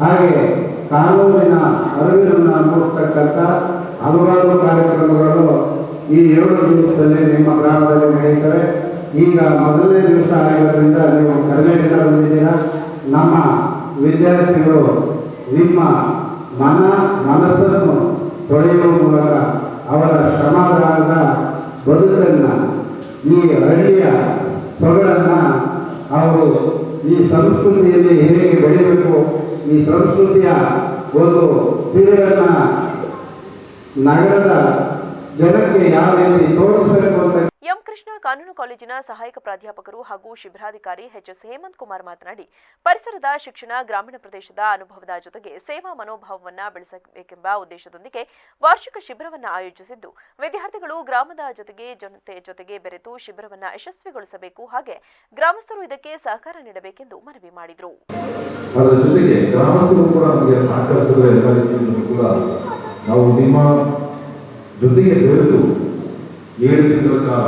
ಹಾಗೆ ಕಾನೂನಿನ ಅರಿವನ್ನು ಮೂಡಿಸ್ತಕ್ಕಂಥ ಹಲವಾರು ಕಾರ್ಯಕ್ರಮಗಳು ಈ 7 ದಿವಸದಲ್ಲಿ ನಿಮ್ಮ ಗ್ರಾಮದಲ್ಲಿ ನಡೆಯುತ್ತವೆ. ಈಗ ಮೊದಲನೇ ದಿವಸ ಆಗಿರೋದ್ರಿಂದ ನೀವು ಕಡಿಮೆ ಜನ ಬಂದಿದ್ದೀರಾ. ನಮ್ಮ ವಿದ್ಯಾರ್ಥಿಗಳು ನಿಮ್ಮ ಮನಸ್ಸನ್ನು ತೊಳೆಯುವ ಮೂಲಕ ಅವರ ಶ್ರಮದಾನದ ಬದುಕನ್ನು, ಈ ಹಳ್ಳಿಯ ಸೊಗಡನ್ನು ಅವರು ಈ ಸಂಸ್ಕೃತಿಯಲ್ಲಿ ಹೇಗೆ ಬೆಳೆಯಬೇಕು, ಈ ಸಂಸ್ಕೃತಿಯ ಒಂದು ತಿರುಳನ್ನು ನಗರದ ಜನಕ್ಕೆ ಯಾವ ರೀತಿ ತೋರಿಸಬೇಕು ಅಂತ ಎಂ ಕೃಷ್ಣ ಕಾನೂನು ಕಾಲೇಜಿನ ಸಹಾಯಕ ಪ್ರಾಧ್ಯಾಪಕರು ಹಾಗೂ ಶಿಬಿರಾಧಿಕಾರಿ ಎಚ್ಎಸ್ ಹೇಮಂತ್ ಕುಮಾರ್ ಮಾತನಾಡಿ, ಪರಿಸರದ ಶಿಕ್ಷಣ ಗ್ರಾಮೀಣ ಪ್ರದೇಶದ ಅನುಭವದ ಜೊತೆಗೆ ಸೇವಾ ಮನೋಭಾವವನ್ನು ಬೆಳೆಸಬೇಕೆಂಬ ಉದ್ದೇಶದೊಂದಿಗೆ ವಾರ್ಷಿಕ ಶಿಬಿರವನ್ನು ಆಯೋಜಿಸಿದ್ದು, ವಿದ್ಯಾರ್ಥಿಗಳು ಗ್ರಾಮದ ಜನತೆ ಜೊತೆಗೆ ಬೆರೆತು ಶಿಬಿರವನ್ನು ಯಶಸ್ವಿಗೊಳಿಸಬೇಕು, ಹಾಗೆ ಗ್ರಾಮಸ್ಥರು ಇದಕ್ಕೆ ಸಹಕಾರ ನೀಡಬೇಕೆಂದು ಮನವಿ ಮಾಡಿದರು. ಅದರ ಜೊತೆಗೆ ಗ್ರಾಮಸ್ಥರು ಕೂಡ ನಮಗೆ ಸಹಕರಿಸಿದ ಎಲ್ಲ ರೀತಿಯಲ್ಲೂ ಕೂಡ ನಾವು ನಿಮ್ಮ ಜೊತೆಗೆ ಬೆರೆತು 7 ತಿಂಗಳ ಕಾಲ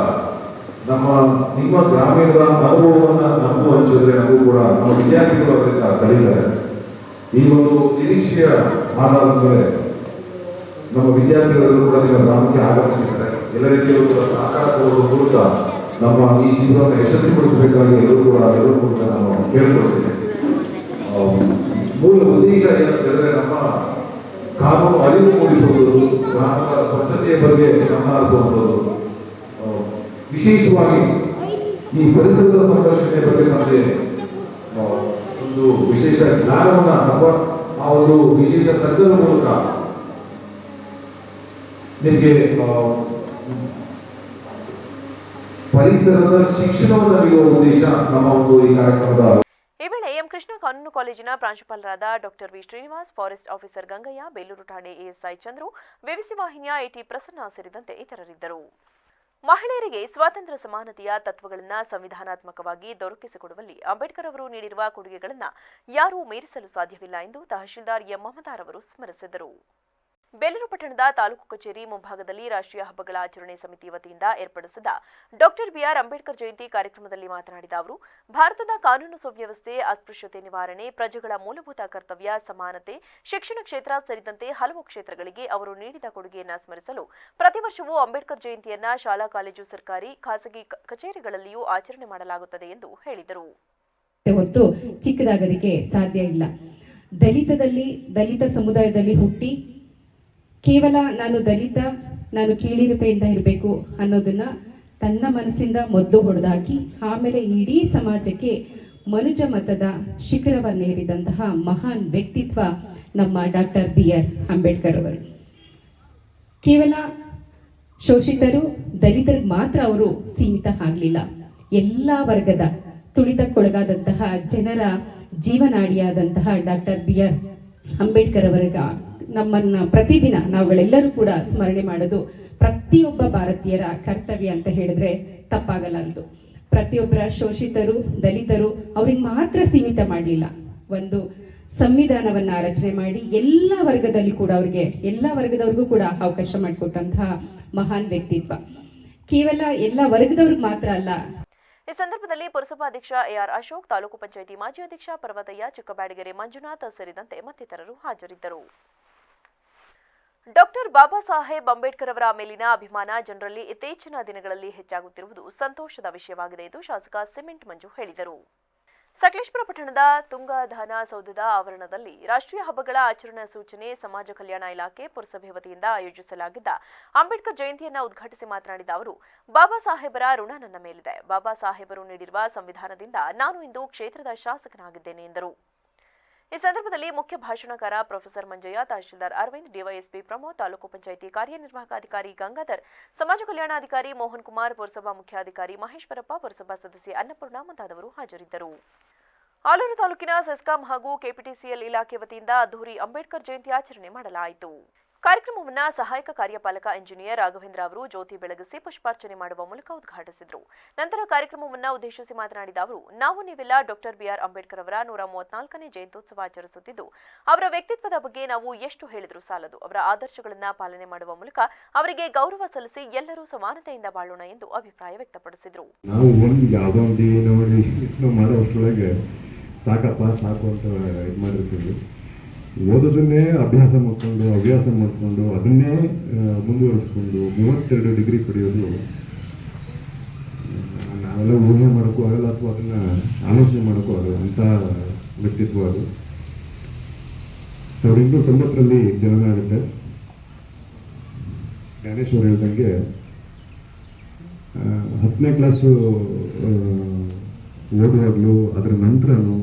ನಿಮ್ಮ ಗ್ರಾಮೀಣದ ಅನುಭವವನ್ನು ನಮಗೂ ಹಂಚಿದ್ರೆ ನಮಗೂ ಕೂಡ ನಮ್ಮ ವಿದ್ಯಾರ್ಥಿಗಳು ಅದರಿಂದ ಕಲಿತಾರೆ. ಈ ಒಂದು ನಿರೀಕ್ಷೆಯ ಆಧಾರದ ಮೇಲೆ ನಮ್ಮ ವಿದ್ಯಾರ್ಥಿಗಳು ಕೂಡ ನಿಮ್ಮ ಗ್ರಾಮಕ್ಕೆ ಆಗಮಿಸಿದ್ದಾರೆ. ಎಲ್ಲ ರೀತಿಯಲ್ಲೂ ಕೂಡ ಸಹಕಾರ ಕೊಡುವ ಮೂಲಕ ನಮ್ಮ ಈ ಶಿಬಿರವನ್ನು ಯಶಸ್ವಿಗೊಳಿಸಬೇಕಾಗಿ ಎಲ್ಲರೂ ಕೂಡ ನಾನು ಕೇಳಿಕೊಳ್ತೇನೆ. ಮೂಲ ಉದ್ದೇಶ ಏನಂತ ಹೇಳಿದ್ರೆ ನಮ್ಮ ಕಾನೂನು ಅರಿವು ಮೂಡಿಸುವುದು, ಗ್ರಾಮದ ಸ್ವಚ್ಛತೆಯ ಬಗ್ಗೆ ಗಮನ ಹರಿಸುವಂಥದ್ದು, ವಿಶೇಷವಾಗಿ ಈ ಪರಿಸರದ ಸಂರಕ್ಷಣೆ ಬಗ್ಗೆ ನಮಗೆ ಒಂದು ವಿಶೇಷ ಜ್ಞಾನವನ್ನು ಅಥವಾ ಆ ಒಂದು ವಿಶೇಷ ತಜ್ಞರ ಮೂಲಕ ನಿಮಗೆ ಪರಿಸರದ ಶಿಕ್ಷಣವನ್ನು ನೀಡುವ ಉದ್ದೇಶ ನಮ್ಮ ಒಂದು ಈ ಕಾರ್ಯಕ್ರಮದ. ಈ ವೇಳೆ ಎಂ ಕೃಷ್ಣ ಕಾನೂನು ಕಾಲೇಜಿನ ಪ್ರಾಂಶುಪಾಲರಾದ doctor V Srinivas, forest officer Gangaiah, Belur ಠಾಣೆ ಎಎಸ್ಐ ಚಂದ್ರು, ವಿವಿಸಿ ವಾಹಿನಿಯ ಎಟಿ ಪ್ರಸನ್ನ ಸೇರಿದಂತೆ ಇತರರಿದ್ದರು. ಮಹಿಳೆಯರಿಗೆ ಸ್ವಾತಂತ್ರ್ಯ ಸಮಾನತೆಯ ತತ್ವಗಳನ್ನು ಸಂವಿಧಾನಾತ್ಮಕವಾಗಿ ದೊರಕಿಸಿಕೊಡುವಲ್ಲಿ ಅಂಬೇಡ್ಕರ್ ಅವರು ನೀಡಿರುವ ಕೊಡುಗೆಗಳನ್ನು ಯಾರೂ ಮೀರಿಸಲು ಸಾಧ್ಯವಿಲ್ಲ ಎಂದು ತಹಶೀಲ್ದಾರ್ ಎಂ ಮಮತಾರ್ ಅವರು ಸ್ಮರಿಸಿದರು. ಬೇಲೂರು ಪಟ್ಟಣದ ತಾಲೂಕು ಕಚೇರಿ ಮುಂಭಾಗದಲ್ಲಿ ರಾಷ್ಟ್ರೀಯ ಹಬ್ಬಗಳ ಆಚರಣೆ ಸಮಿತಿ ವತಿಯಿಂದ ಏರ್ಪಡಿಸಿದ ಡಾಕ್ಟರ್ ಬಿಆರ್ ಅಂಬೇಡ್ಕರ್ ಜಯಂತಿ ಕಾರ್ಯಕ್ರಮದಲ್ಲಿ ಮಾತನಾಡಿದ ಅವರು, ಭಾರತದ ಕಾನೂನು ಸುವ್ಯವಸ್ಥೆ, ಅಸ್ಪೃಶ್ಯತೆ ನಿವಾರಣೆ, ಪ್ರಜೆಗಳ ಮೂಲಭೂತ ಕರ್ತವ್ಯ, ಸಮಾನತೆ, ಶಿಕ್ಷಣ ಕ್ಷೇತ್ರ ಸೇರಿದಂತೆ ಹಲವು ಕ್ಷೇತ್ರಗಳಿಗೆ ಅವರು ನೀಡಿದ ಕೊಡುಗೆಯನ್ನು ಸ್ಮರಿಸಲು ಪ್ರತಿ ವರ್ಷವೂ ಅಂಬೇಡ್ಕರ್ ಜಯಂತಿಯನ್ನ ಶಾಲಾ ಕಾಲೇಜು, ಸರ್ಕಾರಿ, ಖಾಸಗಿ ಕಚೇರಿಗಳಲ್ಲಿಯೂ ಆಚರಣೆ ಮಾಡಲಾಗುತ್ತದೆ ಎಂದು ಹೇಳಿದರು. ಹೊತ್ತು ಚಿಕ್ಕದಾಗೋದಕ್ಕೆ ಸಾಧ್ಯ ಇಲ್ಲ. ದಲಿತ ಸಮುದಾಯದಲ್ಲಿ ಹುಟ್ಟಿ ಕೇವಲ ನಾನು ದಲಿತ, ನಾನು ಕೀಳಿರುಪೆಯಿಂದ ಇರಬೇಕು ಅನ್ನೋದನ್ನ ತನ್ನ ಮನಸ್ಸಿಂದ ಮೊದಲು ಹೊಡೆದಾಕಿ ಆಮೇಲೆ ಇಡೀ ಸಮಾಜಕ್ಕೆ ಮನುಜ ಮತದ ಶಿಖರವನ್ನೇರಿದಂತಹ ಮಹಾನ್ ವ್ಯಕ್ತಿತ್ವ ನಮ್ಮ ಡಾಕ್ಟರ್ ಬಿಆರ್ ಅಂಬೇಡ್ಕರ್ ಅವರು. ಕೇವಲ ಶೋಷಿತರು, ದಲಿತರಿಗೆ ಮಾತ್ರ ಅವರು ಸೀಮಿತ ಆಗಲಿಲ್ಲ. ಎಲ್ಲ ವರ್ಗದ ತುಳಿತಕ್ಕೊಳಗಾದಂತಹ ಜನರ ಜೀವನಾಡಿಯಾದಂತಹ ಡಾಕ್ಟರ್ ಬಿಆರ್ ಅಂಬೇಡ್ಕರ್ ಅವರಿಗ ನಮ್ಮನ್ನ ಪ್ರತಿದಿನ ನಾವುಗಳೆಲ್ಲರೂ ಕೂಡ ಸ್ಮರಣೆ ಮಾಡೋದು ಪ್ರತಿಯೊಬ್ಬ ಭಾರತೀಯರ ಕರ್ತವ್ಯ ಅಂತ ಹೇಳಿದ್ರೆ ತಪ್ಪಾಗಲಾರದು. ಪ್ರತಿಯೊಬ್ಬರ ಶೋಷಿತರು, ದಲಿತರು ಅವ್ರಿಗೆ ಮಾತ್ರ ಸೀಮಿತ ಮಾಡಲಿಲ್ಲ. ಒಂದು ಸಂವಿಧಾನವನ್ನ ರಚನೆ ಮಾಡಿ ಎಲ್ಲ ವರ್ಗದಲ್ಲಿ ಕೂಡ ಎಲ್ಲ ವರ್ಗದವ್ರಿಗೂ ಕೂಡ ಅವಕಾಶ ಮಾಡಿಕೊಟ್ಟಂತಹ ಮಹಾನ್ ವ್ಯಕ್ತಿತ್ವ. ಕೇವಲ ಎಲ್ಲ ವರ್ಗದವ್ರಿಗೆ ಮಾತ್ರ ಅಲ್ಲ. ಈ ಸಂದರ್ಭದಲ್ಲಿ ಪುರಸಭಾಧ್ಯಕ್ಷ ಎಆರ್ ಅಶೋಕ್, ತಾಲೂಕು ಪಂಚಾಯಿತಿ ಮಾಜಿ ಅಧ್ಯಕ್ಷ ಪರ್ವತಯ್ಯ, ಚಿಕ್ಕಬ್ಯಾಡಗೆರೆ ಮಂಜುನಾಥ್ ಸೇರಿದಂತೆ ಮತ್ತಿತರರು ಹಾಜರಿದ್ದರು. ಡಾಕ್ಟರ್ ಬಾಬಾ ಸಾಹೇಬ್ ಅಂಬೇಡ್ಕರ್ ಅವರ ಮೇಲಿನ ಅಭಿಮಾನ ಜನರಲ್ಲಿ ಇತ್ತೀಚಿನ ದಿನಗಳಲ್ಲಿ ಹೆಚ್ಚಾಗುತ್ತಿರುವುದು ಸಂತೋಷದ ವಿಷಯವಾಗಿದೆ ಎಂದು ಶಾಸಕ ಸಿಮೆಂಟ್ ಮಂಜು ಹೇಳಿದರು. ಸಕಲೇಶಪುರ ಪಟ್ಟಣದ ತುಂಗಧಾನ ಸೌಧದ ಆವರಣದಲ್ಲಿ ರಾಷ್ಟ್ರೀಯ ಹಬ್ಬಗಳ ಆಚರಣಾ ಸೂಚನೆ ಸಮಾಜ ಕಲ್ಯಾಣ ಇಲಾಖೆ ಪುರಸಭೆ ವತಿಯಿಂದ ಆಯೋಜಿಸಲಾಗಿದ್ದ ಅಂಬೇಡ್ಕರ್ ಜಯಂತಿಯನ್ನು ಉದ್ಘಾಟಿಸಿ ಮಾತನಾಡಿದ ಅವರು, ಬಾಬಾ ಸಾಹೇಬರ ಋಣ ನನ್ನ ಮೇಲಿದೆ. ಬಾಬಾ ಸಾಹೇಬರು ನೀಡಿರುವ ಸಂವಿಧಾನದಿಂದ ನಾನು ಇಂದು ಕ್ಷೇತ್ರದ ಶಾಸಕನಾಗಿದ್ದೇನೆ ಎಂದರು. ಈ ಸಂದರ್ಭದಲ್ಲಿ ಮುಖ್ಯ ಭಾಷಣಕಾರ ಪ್ರೊಫೆಸರ್ ಮಂಜಯ್ಯ, ತಹಶೀಲ್ದಾರ್ ಅರವಿಂದ್, ಡಿವೈಎಸ್ಪಿ ಪ್ರಮೋದ್, ತಾಲೂಕು ಪಂಚಾಯಿತಿ ಕಾರ್ಯನಿರ್ವಾಹಕ ಅಧಿಕಾರಿ ಗಂಗಾಧರ್, ಸಮಾಜ ಕಲ್ಯಾಣಾಧಿಕಾರಿ ಮೋಹನ್ ಕುಮಾರ್, ಪುರಸಭಾ ಮುಖ್ಯಾಧಿಕಾರಿ ಮಹೇಶ್ವರಪ್ಪ, ಪುರಸಭಾ ಸದಸ್ಯೆ ಅನ್ನಪೂರ್ಣ ಮುಂತಾದವರು ಹಾಜರಿದ್ದರು. ಆಲೂರು ತಾಲೂಕಿನ ಸೆಸ್ಕಾಂ ಹಾಗೂ ಕೆಪಿಟಿಸಿಎಲ್ ಇಲಾಖೆ ವತಿಯಿಂದ ಅದ್ದೂರಿ ಅಂಬೇಡ್ಕರ್ ಜಯಂತಿ ಆಚರಣೆ ಮಾಡಲಾಯಿತು. ಕಾರ್ಯಕ್ರಮವನ್ನು ಸಹಾಯಕ ಕಾರ್ಯಪಾಲಕ ಇಂಜಿನಿಯರ್ ರಾಘವೇಂದ್ರ ಅವರು ಜ್ಯೋತಿ ಬೆಳಗಿಸಿ ಪುಷ್ಪಾರ್ಚನೆ ಮಾಡುವ ಮೂಲಕ ಉದ್ಘಾಟಿಸಿದರು. ನಂತರ ಕಾರ್ಯಕ್ರಮವನ್ನು ಉದ್ದೇಶಿಸಿ ಮಾತನಾಡಿದ ಅವರು, ನಾವು ನೀವೆಲ್ಲ ಡಾಕ್ಟರ್ ಬಿಆರ್ ಅಂಬೇಡ್ಕರ್ ಅವರ 134ನೇ ಜಯಂತ್ಯೋತ್ಸವ ಆಚರಿಸುತ್ತಿದ್ದು, ಅವರ ವ್ಯಕ್ತಿತ್ವದ ಬಗ್ಗೆ ನಾವು ಎಷ್ಟು ಹೇಳಿದರೂ ಸಾಲದು. ಅವರ ಆದರ್ಶಗಳನ್ನು ಪಾಲನೆ ಮಾಡುವ ಮೂಲಕ ಅವರಿಗೆ ಗೌರವ ಸಲ್ಲಿಸಿ ಎಲ್ಲರೂ ಸಮಾನತೆಯಿಂದ ಬಾಳೋಣ ಎಂದು ಅಭಿಪ್ರಾಯ ವ್ಯಕ್ತಪಡಿಸಿದರು. ನಾವು ಒಂದು ಯಾವುದೋ ಒಂದು ಮಾಡೋಷ್ಟರೊಳಗೆ ಸಾಕು ಅಂತ ಇದು ಮಾಡಿರ್ತೀವಿ. ಓದೋದನ್ನೇ ಅಭ್ಯಾಸ ಮಾಡಿಕೊಂಡು ಅದನ್ನೇ ಮುಂದುವರಿಸ್ಕೊಂಡು 32 ಡಿಗ್ರಿ ಪಡೆಯೋದು ನಾವೆಲ್ಲ ಊಹೆ ಮಾಡೋಕ್ಕೂ ಆಗಲ್ಲ, ಅಥವಾ ಅದನ್ನು ಆಲೋಚನೆ ಮಾಡೋಕ್ಕೂ ಆಗಲ್ಲ ಅಂಥ ವ್ಯಕ್ತಿತ್ವ ಅದು. 1890ರಲ್ಲಿ ಜನನ ಆಗುತ್ತೆ. ಜ್ಞಾನೇಶ್ವರ ಹೇಳ್ದಂಗೆ 10ನೇ ಕ್ಲಾಸು ಓದುವಾಗಲೂ ಅದರ ನಂತರನೂ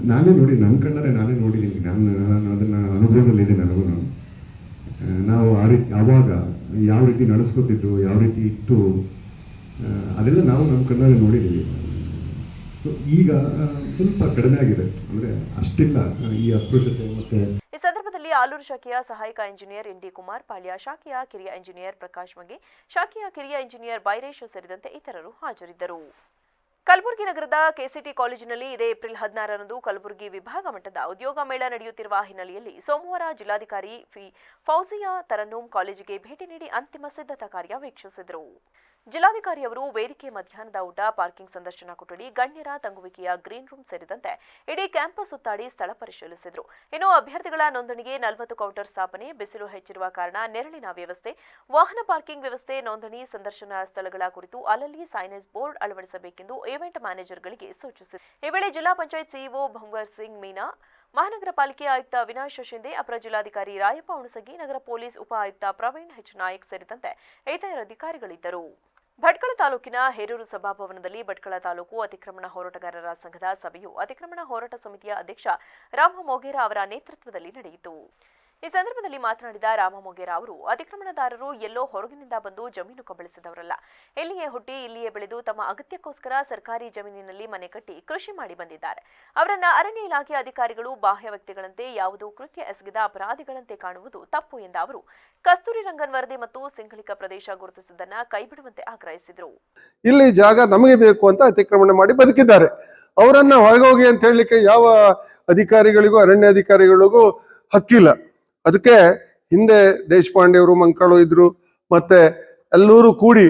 ನಾನೇ ನೋಡಿ, ನನ್ನ ಕಣ್ಣಾರೆ ನಾನೇ ನೋಡಿದ್ದೀನಿ. ನಾನು ಅದನ್ನು ಅನುಭವದಲ್ಲಿದೆ ನನಗೂ. ನಾವು ಆವಾಗ ಯಾವ ರೀತಿ ನಡೆಸ್ಕೊತಿದ್ದು, ಯಾವ ರೀತಿ ಇತ್ತು, ಅದೆಲ್ಲ ನಾವು ನಮ್ಮ ಕಣ್ಣಾರೆ ನೋಡಿದ್ದೀವಿ. ಸೊ ಈಗ ಸ್ವಲ್ಪ ಕಡಿಮೆ ಆಗಿದೆ, ಅಂದರೆ ಅಷ್ಟಿಲ್ಲ ಈ ಅಸ್ಪೃಶ್ಯತೆ. ಮತ್ತೆ ಈ ಸಂದರ್ಭದಲ್ಲಿ ಆಲೂರು ಶಾಖೆಯ ಸಹಾಯಕ ಇಂಜಿನಿಯರ್ ಎನ್ ಡಿ ಕುಮಾರ್, ಪಾಳ್ಯ ಶಾಖೆಯ ಕಿರಿಯ ಇಂಜಿನಿಯರ್ ಪ್ರಕಾಶ್ ಮಗೆ, ಶಾಖೆಯ ಕಿರಿಯ ಇಂಜಿನಿಯರ್ ಬೈರೇಶ್ ಸೇರಿದಂತೆ ಇತರರು ಹಾಜರಿದ್ದರು. ಕಲಬುರಗಿ ನಗರದ ಕೆಸಿಟಿ ಕಾಲೇಜಿನಲ್ಲಿ ಇದೇ ಏಪ್ರಿಲ್ 16ರಂದು ಕಲಬುರಗಿ ವಿಭಾಗ ಮಟ್ಟದ ಉದ್ಯೋಗ ಮೇಳ ನಡೆಯುತ್ತಿರುವ ಹಿನ್ನೆಲೆಯಲ್ಲಿ ಸೋಮವಾರ ಜಿಲ್ಲಾಧಿಕಾರಿ ಫೌಜಿಯಾ ತರನ್ನೂಮ್ ಕಾಲೇಜಿಗೆ ಭೇಟಿ ನೀಡಿ ಅಂತಿಮ ಸಿದ್ಧತಾ ಕಾರ್ಯ ವೀಕ್ಷಿಸಿದರು. ಜಿಲ್ಲಾಧಿಕಾರಿಯವರು ವೇದಿಕೆ, ಮಧ್ಯಾಹ್ನದ ಊಟ, ಪಾರ್ಕಿಂಗ್, ಸಂದರ್ಶನ ಕೊಠಡಿ, ಗಣ್ಯರ ತಂಗುವಿಕೆಯ ಗ್ರೀನ್ ರೂಮ್ ಸೇರಿದಂತೆ ಇಡೀ ಕ್ಯಾಂಪಸ್ ಸುತ್ತಾಡಿ ಸ್ಥಳ ಪರಿಶೀಲಿಸಿದರು. ಇನ್ನು ಅಭ್ಯರ್ಥಿಗಳ ನೋಂದಣಿಗೆ 40 ಕೌಂಟರ್ ಸ್ಥಾಪನೆ, ಬಿಸಿಲು ಹೆಚ್ಚಿರುವ ಕಾರಣ ನೆರಳಿನ ವ್ಯವಸ್ಥೆ, ವಾಹನ ಪಾರ್ಕಿಂಗ್ ವ್ಯವಸ್ಥೆ, ನೋಂದಣಿ, ಸಂದರ್ಶನ ಸ್ಥಳಗಳ ಕುರಿತು ಅಲ್ಲಲ್ಲಿ ಸೈನೇಜ್ ಬೋರ್ಡ್ ಅಳವಡಿಸಬೇಕೆಂದು ಈವೆಂಟ್ ಮ್ಯಾನೇಜರ್ಗಳಿಗೆ ಸೂಚಿಸಿದರು. ಈ ವೇಳೆ ಜಿಲ್ಲಾ ಪಂಚಾಯತ್ ಸಿಇಒ ಭಂವರ್ ಸಿಂಗ್ ಮೀನಾ, ಮಹಾನಗರ ಪಾಲಿಕೆ ಆಯುಕ್ತ ಅವಿನಾಶ್ ಶಿಂದೆ, ಅಪರ ಜಿಲ್ಲಾಧಿಕಾರಿ ರಾಯಪ್ಪ ಹುಣಸಗಿ, ನಗರ ಪೊಲೀಸ್ ಉಪ ಆಯುಕ್ತ ಪ್ರವೀಣ್ ಎಚ್ ನಾಯಕ್ ಸೇರಿದಂತೆ ಇತರ ಅಧಿಕಾರಿಗಳಿದ್ದರು. ಭಟ್ಕಳ ತಾಲೂಕಿನ ಹೇರೂರು ಸಭಾಭವನದಲ್ಲಿ ಭಟ್ಕಳ ತಾಲೂಕು ಅತಿಕ್ರಮಣ ಹೋರಾಟಗಾರರ ಸಂಘದ ಸಭೆಯು ಅತಿಕ್ರಮಣ ಹೋರಾಟ ಸಮಿತಿಯ ಅಧ್ಯಕ್ಷ ರಾಮ ಮೊಗೇರಾ ಅವರ ನೇತೃತ್ವದಲ್ಲಿ ನಡೆಯಿತು. ಈ ಸಂದರ್ಭದಲ್ಲಿ ಮಾತನಾಡಿದ ರಾಮ ಮೊಗೇರಾ ಅವರು, ಅತಿಕ್ರಮಣದಾರರು ಎಲ್ಲೋ ಹೊರಗಿನಿಂದ ಬಂದು ಜಮೀನು ಕಬಳಿಸಿದವರಲ್ಲ. ಇಲ್ಲಿಯೇ ಹುಟ್ಟಿ ಇಲ್ಲಿಯೇ ಬೆಳೆದು ತಮ್ಮ ಅಗತ್ಯಕ್ಕೋಸ್ಕರ ಸರ್ಕಾರಿ ಜಮೀನಿನಲ್ಲಿ ಮನೆ ಕಟ್ಟಿ ಕೃಷಿ ಮಾಡಿ ಬಂದಿದ್ದಾರೆ. ಅವರನ್ನ ಅರಣ್ಯ ಇಲಾಖೆ ಅಧಿಕಾರಿಗಳು ಬಾಹ್ಯ ವ್ಯಕ್ತಿಗಳಂತೆ, ಯಾವುದೋ ಕೃತ್ಯ ಎಸಗಿದ ಅಪರಾಧಿಗಳಂತೆ ಕಾಣುವುದು ತಪ್ಪು ಎಂದ ಅವರು, ಕಸ್ತೂರಿ ರಂಗನ್ ವರದಿ ಮತ್ತು ಸಿಂಘಳಿಕ ಪ್ರದೇಶ ಗುರುತಿಸಿದ್ದನ್ನ ಕೈಬಿಡುವಂತೆ ಆಗ್ರಹಿಸಿದರು. ಇಲ್ಲಿ ಜಾಗ ನಮಗೆ ಬೇಕು ಅಂತ ಅತಿಕ್ರಮಣ ಮಾಡಿ ಬದುಕಿದ್ದಾರೆ. ಅವರನ್ನ ಹೊರಗೋಗಿ ಅಂತ ಹೇಳಲಿಕ್ಕೆ ಯಾವ ಅಧಿಕಾರಿಗಳಿಗೂ ಅರಣ್ಯ ಅಧಿಕಾರಿಗಳಿಗೂ ಹಕ್ಕಿಲ್ಲ. ಅದಕ್ಕೆ ಹಿಂದೆ ದೇಶಪಾಂಡೆ ಅವರು ಮಂಕಾಳು ಇದ್ರು, ಮತ್ತೆ ಎಲ್ಲರೂ ಕೂಡಿ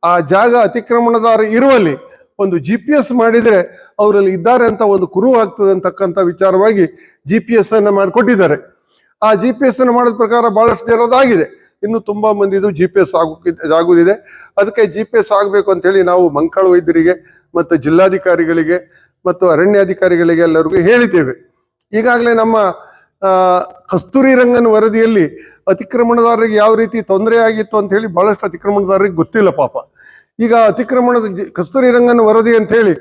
ಆ ಜಾಗ ಅತಿಕ್ರಮಣದಾರ ಇರುವಲ್ಲಿ ಒಂದು GPS ಮಾಡಿದ್ರೆ ಅವರಲ್ಲಿ ಇದ್ದಾರೆ ಅಂತ ಒಂದು ಕುರುಹು ಆಗ್ತದೆ ಅಂತಕ್ಕಂಥ ವಿಚಾರವಾಗಿ GPS ಅನ್ನ ಮಾಡಿಕೊಟ್ಟಿದ್ದಾರೆ. ಆ GPS ಅನ್ನು ಮಾಡಿದ ಪ್ರಕಾರ ಬಹಳಷ್ಟು ಜನರದಾಗಿದೆ. ಇನ್ನು ತುಂಬಾ ಮಂದಿದು GPS ಆಗುದಿದೆ. ಅದಕ್ಕೆ GPS ಆಗಬೇಕು ಅಂತ ಹೇಳಿ ನಾವು ಮಂಕಾಳು ವೈದ್ಯರಿಗೆ ಮತ್ತು ಜಿಲ್ಲಾಧಿಕಾರಿಗಳಿಗೆ ಮತ್ತು ಅರಣ್ಯಾಧಿಕಾರಿಗಳಿಗೆ ಎಲ್ಲರಿಗೂ ಹೇಳಿದ್ದೇವೆ. ಈಗಾಗಲೇ ನಮ್ಮ ಕಸ್ತೂರಿ ರಂಗನ್ ವರದಿಯಲ್ಲಿ ಅತಿಕ್ರಮಣದಾರರಿಗೆ ಯಾವ ರೀತಿ ತೊಂದರೆ ಆಗಿತ್ತು ಅಂತ ಹೇಳಿ ಬಹಳಷ್ಟು ಅತಿಕ್ರಮಣದಾರರಿಗೆ ಗೊತ್ತಿಲ್ಲ ಪಾಪ. ಈಗ ಅತಿಕ್ರಮಣದ ಕಸ್ತೂರಿ ರಂಗನ್ ವರದಿ ಅಂತ ಹೇಳಿ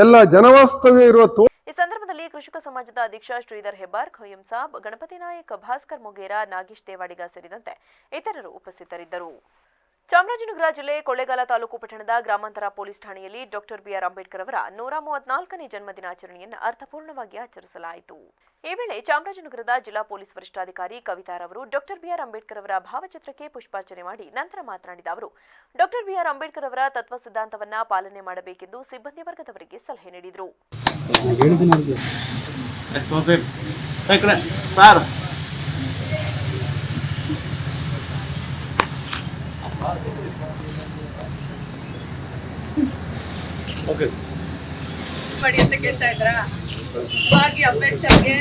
ಎಲ್ಲ ಜನವಾಸ್ತವ್ಯ ಇರುವ ಈ ಸಂದರ್ಭದಲ್ಲಿ ಕೃಷಿಕ ಸಮಾಜದ ಅಧ್ಯಕ್ಷ ಶ್ರೀಧರ್ ಹೆಬ್ಬಾರ್, ಖಯ್ಯಂ ಸಾಬ್, ಗಣಪತಿ ನಾಯಕ್, ಭಾಸ್ಕರ್ ಮೊಗೇರಾ, ನಾಗೇಶ್ ದೇವಾಡಿಗ ಸೇರಿದಂತೆ ಇತರರು ಉಪಸ್ಥಿತರಿದ್ದರು. ಚಾಮರಾಜನಗರ ಜಿಲ್ಲೆ ಕೊಳ್ಳೇಗಾಲ ತಾಲೂಕು ಪಟ್ಟಣದ ಗ್ರಾಮಾಂತರ ಪೊಲೀಸ್ ಠಾಣೆಯಲ್ಲಿ ಡಾಕ್ಟರ್ ಬಿಆರ್ ಅಂಬೇಡ್ಕರ್ ಅವರ 134ನೇ ಜನ್ಮದಿನಾಚರಣೆಯನ್ನು ಅರ್ಥಪೂರ್ಣವಾಗಿ ಆಚರಿಸಲಾಯಿತು. ಈ ವೇಳೆ ಚಾಮರಾಜನಗರದ ಜಿಲ್ಲಾ ಪೊಲೀಸ್ ವರಿಷ್ಠಾಧಿಕಾರಿ ಕವಿತಾರವರು ಡಾಕ್ಟರ್ ಬಿಆರ್ ಅಂಬೇಡ್ಕರ್ ಅವರ ಭಾವಚಿತ್ರಕ್ಕೆ ಪುಷ್ಪಾರ್ಚನೆ ಮಾಡಿ ನಂತರ ಮಾತನಾಡಿದ ಅವರು, ಡಾಕ್ಟರ್ ಬಿಆರ್ ಅಂಬೇಡ್ಕರ್ ಅವರ ತತ್ವ ಸಿದ್ಧಾಂತವನ್ನ ಪಾಲನೆ ಮಾಡಬೇಕೆಂದು ಸಿಬ್ಬಂದಿ ವರ್ಗದವರಿಗೆ ಸಲಹೆ ನೀಡಿದರು. ಮಾಡಿ ಅಂತ ಕೇಳ್ತಾ ಇದ್ರ ಹಾಗೆ ಅಂಬೇಡ್ಕರ್ಗೆ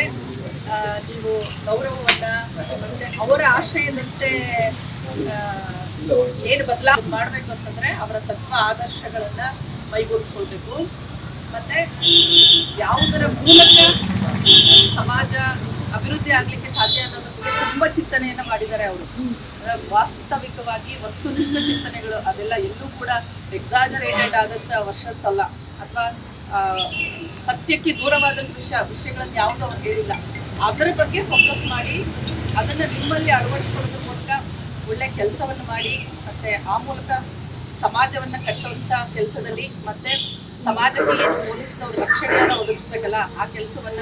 ನೀವು ಗೌರವವನ್ನ ಮತ್ತೆ ಅವರ ಆಶಯದಂತೆ ಏನು ಬದಲಾವಣೆ ಮಾಡಬೇಕು ಅಂತಂದ್ರೆ ಅವರ ತತ್ವ ಆದರ್ಶಗಳನ್ನ ಮೈಗೂಡಿಸ್ಕೊಳ್ಬೇಕು. ಮತ್ತೆ ಯಾವುದರ ಮೂಲಕ ಸಮಾಜ ಅಭಿವೃದ್ಧಿ ಆಗ್ಲಿಕ್ಕೆ ಸಾಧ್ಯ ಅನ್ನೋದ್ರ ಬಗ್ಗೆ ತುಂಬಾ ಚಿಂತನೆಯನ್ನ ಮಾಡಿದ್ದಾರೆ ಅವರು. ವಾಸ್ತವಿಕವಾಗಿ ವಸ್ತುನಿಷ್ಠ ಚಿಂತನೆಗಳು ಅದೆಲ್ಲ ಎಲ್ಲೂ ಕೂಡ ಎಕ್ಸಾಜರೇಟೆಡ್ ಆದಂತ ವರ್ಷನ್ಸ್ ಅಲ್ಲ, ಅಥವಾ ಸತ್ಯಕ್ಕೆ ದೂರವಾದಂಥ ವಿಷಯಗಳನ್ನು ಯಾವುದೂ ಅವ್ರು ಹೇಳಿಲ್ಲ. ಅದರ ಬಗ್ಗೆ ಫೋಕಸ್ ಮಾಡಿ ಅದನ್ನ ನಿಮ್ಮಲ್ಲಿ ಅಳವಡಿಸ್ಕೊಳ್ಳೋದ್ರ ಮೂಲಕ ಒಳ್ಳೆ ಕೆಲಸವನ್ನು ಮಾಡಿ ಮತ್ತೆ ಆ ಮೂಲಕ ಸಮಾಜವನ್ನ ಕಟ್ಟುವಂತ ಕೆಲಸದಲ್ಲಿ ಮತ್ತೆ ಸಮಾಜಕ್ಕೆ ಏನು ಪೊಲೀಸ್ನವರು ರಕ್ಷಣೆಯನ್ನು ಒದಗಿಸ್ಬೇಕಲ್ಲ ಆ ಕೆಲಸವನ್ನ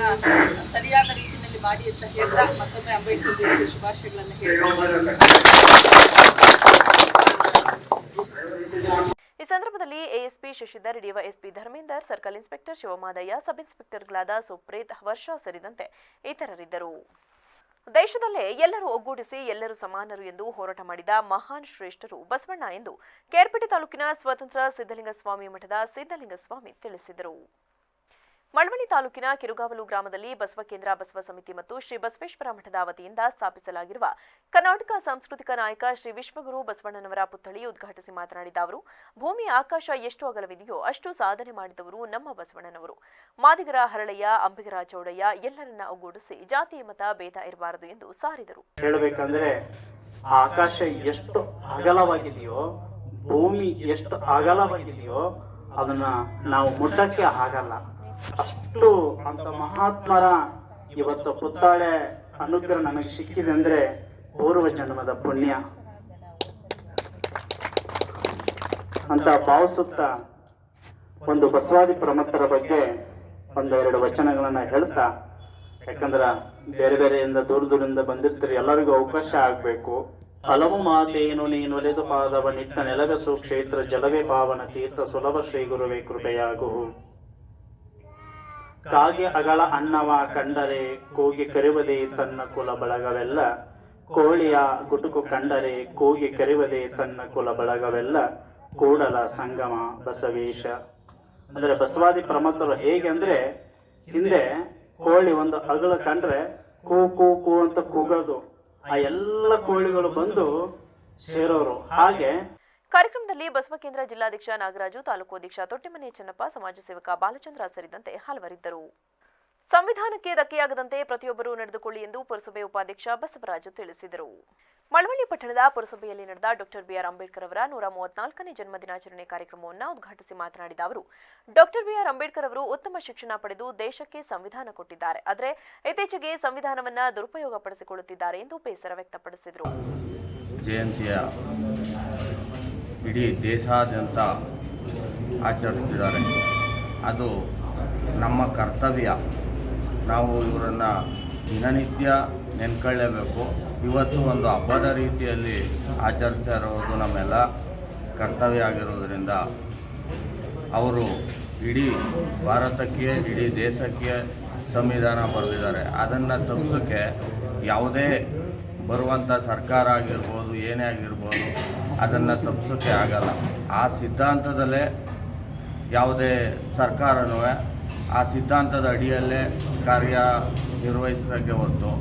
ಸರಿಯಾದ ರೀತಿಯಲ್ಲಿ ಮಾಡಿ ಅಂತ ಹೇಳ್ತಾ ಮತ್ತೊಮ್ಮೆ ಅಂಬೇಡ್ಕರ್ ಜಯಂತಿ ಶುಭಾಶಯಗಳನ್ನು ಹೇಳ್ತಾರೆ. ಈ ಸಂದರ್ಭದಲ್ಲಿ ASP Shashidhar, DYSP Dharmender, circle inspector Shivamadaiah, sub ಇನ್ಸ್ಪೆಕ್ಟರ್ಗಳಾದ ಸುಪ್ರೀತ್, ವರ್ಷಾ ಸೇರಿದಂತೆ ಇತರರಿದ್ದರು. ದೇಶದಲ್ಲೇ ಎಲ್ಲರೂ ಒಗ್ಗೂಡಿಸಿ ಎಲ್ಲರೂ ಸಮಾನರು ಎಂದು ಹೋರಾಟ ಮಾಡಿದ ಮಹಾನ್ ಶ್ರೇಷ್ಠರು ಬಸವಣ್ಣ ಎಂದು ಕೇರ್ಪೇಟೆ ತಾಲೂಕಿನ ಸ್ವತಂತ್ರ ಸಿದ್ದಲಿಂಗಸ್ವಾಮಿ ಮಠದ ಸಿದ್ದಲಿಂಗಸ್ವಾಮಿ ತಿಳಿಸಿದರು. ಮಳವಳ್ಳಿ ತಾಲೂಕಿನ ಕಿರುಗಾವಲು ಗ್ರಾಮದಲ್ಲಿ ಬಸವ ಕೇಂದ್ರ ಬಸವ ಸಮಿತಿ ಮತ್ತು ಶ್ರೀ ಬಸವೇಶ್ವರ ಮಠದ ವತಿಯಿಂದ ಸ್ಥಾಪಿಸಲಾಗಿರುವ ಕರ್ನಾಟಕ ಸಾಂಸ್ಕೃತಿಕ ನಾಯಕ ಶ್ರೀ ವಿಶ್ವಗುರು ಬಸವಣ್ಣನವರ ಪುತ್ಥಳಿ ಉದ್ಘಾಟಿಸಿ ಮಾತನಾಡಿದ ಅವರು, ಭೂಮಿ ಆಕಾಶ ಎಷ್ಟು ಅಗಲವಿದೆಯೋ ಅಷ್ಟು ಸಾಧನೆ ಮಾಡಿದವರು ನಮ್ಮ ಬಸವಣ್ಣನವರು. ಮಾದಿಗರ ಹರಳಯ್ಯ, ಅಂಬಿಗರ ಚೌಡಯ್ಯ ಎಲ್ಲರನ್ನ ಒಗ್ಗೂಡಿಸಿ ಜಾತಿ ಮತ ಭೇದ ಇರಬಾರದು ಎಂದು ಸಾರಿದರು. ಹೇಳಬೇಕಂದ್ರೆ ಆಕಾಶ ಎಷ್ಟು ಅಗಲವಾಗಿದೆಯೋ, ಭೂಮಿ ಎಷ್ಟು ಅಗಲವಾಗಿದೆಯೋ ಅದನ್ನ ನಾವು ಮುಟ್ಟಕ್ಕೆ ಆಗಲ್ಲ. ಅಷ್ಟು ಅಂತ ಮಹಾತ್ಮರ ಇವತ್ತು ಪುತ್ಥಳಿ ಅನುಗ್ರಹ ನಮಗೆ ಸಿಕ್ಕಿದೆ ಅಂದ್ರೆ ಪೂರ್ವ ಜನ್ಮದ ಪುಣ್ಯ ಅಂತ ಭಾವಿಸುತ್ತಾ ಒಂದು ಬಸವಾದಿ ಪ್ರಮುಖರ ಬಗ್ಗೆ ಒಂದೆರಡು ವಚನಗಳನ್ನ ಹೇಳ್ತಾ, ಯಾಕಂದ್ರೆ ಬೇರೆ ಬೇರೆಯಿಂದ ದೂರದಿಂದ ಬಂದಿರ್ತೀರಿ, ಎಲ್ಲರಿಗೂ ಅವಕಾಶ ಆಗಬೇಕು. ಹಲವು ಮಾತೇನು ನೀನೊಲೆದು ಪಾದವನಿಟ್ಟ ನೆಲಗಸು ಕ್ಷೇತ್ರ ಜಲವೇ ಪಾವನ ತೀರ್ಥ ಸುಲಭ ಶ್ರೀ ಗುರುವೇ ಕೃಪೆಯಾಗು. ಕಾಗೆ ಅಗಳ ಅನ್ನವ ಕಂಡರೆ ಕೂಗಿ ಕರೆಯುವುದೇ ತನ್ನ ಕುಲ ಬಳಗವೆಲ್ಲ, ಕೋಳಿಯ ಗುಟುಕು ಕಂಡರೆ ಕೂಗಿ ಕರೆಯುವುದೇ ತನ್ನ ಕುಲ ಬಳಗವೆಲ್ಲ, ಕೂಡಲ ಸಂಗಮ ಬಸವೇಶ. ಅಂದರೆ ಬಸವಾದಿ ಪ್ರಮತ್ತರು ಹೇಗೆ ಅಂದರೆ, ಹಿಂದೆ ಕೋಳಿ ಒಂದು ಅಗಳ ಕಂಡ್ರೆ ಕೂ ಕೂ ಕೂ ಅಂತ ಕೂಗೋದು, ಆ ಎಲ್ಲ ಕೋಳಿಗಳು ಬಂದು ಸೇರೋರು. ಹಾಗೆ ಕಾರ್ಯಕ್ರಮದಲ್ಲಿ ಬಸವಕೇಂದ್ರ ಜಿಲ್ಲಾಧ್ಯಕ್ಷ ನಾಗರಾಜು, ತಾಲೂಕು ಅಧ್ಯಕ್ಷ ತೊಟ್ಟಿಮನೆ ಚೆನ್ನಪ್ಪ, ಸಮಾಜ ಸೇವಕ ಬಾಲಚಂದ್ರ ಸೇರಿದಂತೆ ಹಲವರಿದ್ದರು. ಸಂವಿಧಾನಕ್ಕೆ ಧಕ್ಕೆಯಾಗದಂತೆ ಪ್ರತಿಯೊಬ್ಬರೂ ನಡೆದುಕೊಳ್ಳಿ ಎಂದು ಪುರಸಭೆ ಉಪಾಧ್ಯಕ್ಷ ಬಸವರಾಜು ತಿಳಿಸಿದರು. ಮಳವಳ್ಳಿ ಪಟ್ಟಣದ ಪುರಸಭೆಯಲ್ಲಿ ನಡೆದ ಡಾಕ್ಟರ್ ಬಿಆರ್ ಅಂಬೇಡ್ಕರ್ ಅವರ 134ನೇ ಜನ್ಮದಿನಾಚರಣೆ ಕಾರ್ಯಕ್ರಮವನ್ನು ಉದ್ಘಾಟಿಸಿ ಮಾತನಾಡಿದ ಅವರು, ಡಾಕ್ಟರ್ ಬಿಆರ್ ಅಂಬೇಡ್ಕರ್ ಅವರು ಉತ್ತಮ ಶಿಕ್ಷಣ ಪಡೆದು ದೇಶಕ್ಕೆ ಸಂವಿಧಾನ ಕೊಟ್ಟಿದ್ದಾರೆ. ಆದರೆ ಇತ್ತೀಚೆಗೆ ಸಂವಿಧಾನವನ್ನ ದುರುಪಯೋಗಪಡಿಸಿಕೊಳ್ಳುತ್ತಿದ್ದಾರೆ ಎಂದು ಬೇಸರ ವ್ಯಕ್ತಪಡಿಸಿದರು. ಜಯಂತಿಯ ಇಡೀ ದೇಶಾದ್ಯಂತ ಆಚರಿಸ್ತಿದ್ದಾರೆ. ಅದು ನಮ್ಮ ಕರ್ತವ್ಯ. ನಾವು ಇವರನ್ನು ದಿನನಿತ್ಯ ನೆನ್ಕೊಳ್ಳೇಬೇಕು. ಇವತ್ತು ಒಂದು ಹಬ್ಬದ ರೀತಿಯಲ್ಲಿ ಆಚರಿಸ್ತಾ ಇರೋದು ನಮ್ಮೆಲ್ಲ ಕರ್ತವ್ಯ ಆಗಿರೋದ್ರಿಂದ ಅವರು ಇಡೀ ಭಾರತಕ್ಕೆ, ಇಡೀ ದೇಶಕ್ಕೆ ಸಂವಿಧಾನ ಬರೆದಿದ್ದಾರೆ. ಅದನ್ನು ತಪ್ಪಿಸೋಕ್ಕೆ ಯಾವುದೇ ಬರುವಂಥ ಸರ್ಕಾರ ಆಗಿರ್ಬೋದು, ಏನೇ ಆಗಿರ್ಬೋದು, ಅದನ್ನು ತಪ್ಪಿಸೋಕ್ಕೆ ಆಗಲ್ಲ. ಆ ಸಿದ್ಧಾಂತದಲ್ಲೇ ಯಾವುದೇ ಸರ್ಕಾರನೂ ಆ ಸಿದ್ಧಾಂತದ ಅಡಿಯಲ್ಲೇ ಕಾರ್ಯ ನಿರ್ವಹಿಸಬೇಕೆ ಹೊರತು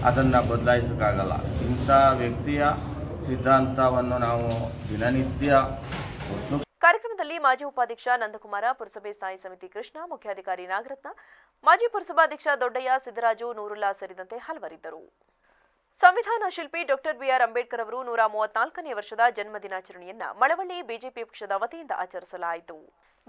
ಅದನ್ನು ಬದಲಾಯಿಸೋಕ್ಕಾಗಲ್ಲ. ಇಂಥ ವ್ಯಕ್ತಿಯ ಸಿದ್ಧಾಂತವನ್ನು ನಾವು ದಿನನಿತ್ಯ ಕಾರ್ಯಕ್ರಮದಲ್ಲಿ ಮಾಜಿ ಉಪಾಧ್ಯಕ್ಷ ನಂದಕುಮಾರ, ಪುರಸಭೆ ಸ್ಥಾಯಿ ಸಮಿತಿ ಕೃಷ್ಣ, ಮುಖ್ಯಾಧಿಕಾರಿ ನಾಗರತ್ನ, ಮಾಜಿ ಪುರಸಭಾಧ್ಯಕ್ಷ ದೊಡ್ಡಯ್ಯ, ಸಿದ್ದರಾಜು, ನೂರುಲ್ಲಾ ಸೇರಿದಂತೆ ಹಲವರಿದ್ದರು. ಸಂವಿಧಾನ ಶಿಲ್ಪಿ ಡಾಕ್ಟರ್ ಬಿಆರ್ ಅಂಬೇಡ್ಕರ್ ಅವರು 134ನೇ ವರ್ಷದ ಜನ್ಮದಿನಾಚರಣೆಯನ್ನ ಮಳವಳ್ಳಿ ಬಿಜೆಪಿ ಪಕ್ಷದ ವತಿಯಿಂದ ಆಚರಿಸಲಾಯಿತು.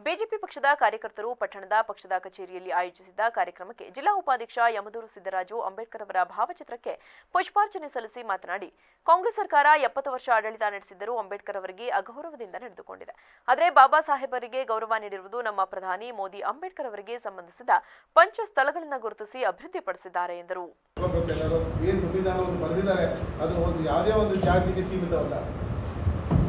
ಬಿಜೆಪಿ ಪಕ್ಷದ ಕಾರ್ಯಕರ್ತರು ಪಟ್ಟಣದ ಪಕ್ಷದ ಕಚೇರಿಯಲ್ಲಿ ಆಯೋಜಿಸಿದ್ದ ಕಾರ್ಯಕ್ರಮಕ್ಕೆ ಜಿಲ್ಲಾ ಉಪಾಧ್ಯಕ್ಷ ಯಮದೂರು ಸಿದ್ದರಾಜು ಅಂಬೇಡ್ಕರ್ ಅವರ ಭಾವಚಿತ್ರಕ್ಕೆ ಪುಷ್ಪಾರ್ಚನೆ ಸಲ್ಲಿಸಿ ಮಾತನಾಡಿ, ಕಾಂಗ್ರೆಸ್ ಸರ್ಕಾರ 70 ವರ್ಷ ಆಡಳಿತ ನಡೆಸಿದ್ದರೂ ಅಂಬೇಡ್ಕರ್ ಅವರಿಗೆ ಅಗೌರವದಿಂದ ನಡೆದುಕೊಂಡಿದೆ. ಆದರೆ ಬಾಬಾ ಸಾಹೇಬರಿಗೆ ಗೌರವ ನೀಡಿರುವುದು ನಮ್ಮ ಪ್ರಧಾನಿ ಮೋದಿ ಅಂಬೇಡ್ಕರ್ ಅವರಿಗೆ ಸಂಬಂಧಿಸಿದ ಪಂಚ ಸ್ಥಳಗಳನ್ನು ಗುರುತಿಸಿ ಅಭಿವೃದ್ಧಿಪಡಿಸಿದ್ದಾರೆ ಎಂದರು. ಏನು ಸಂವಿಧಾನವನ್ನು ಬರೆದಿದ್ದಾರೆ ಅದು ಒಂದು ಯಾವುದೇ ಒಂದು ಜಾತಿಗೆ ಸೀಮಿತವಲ್ಲ.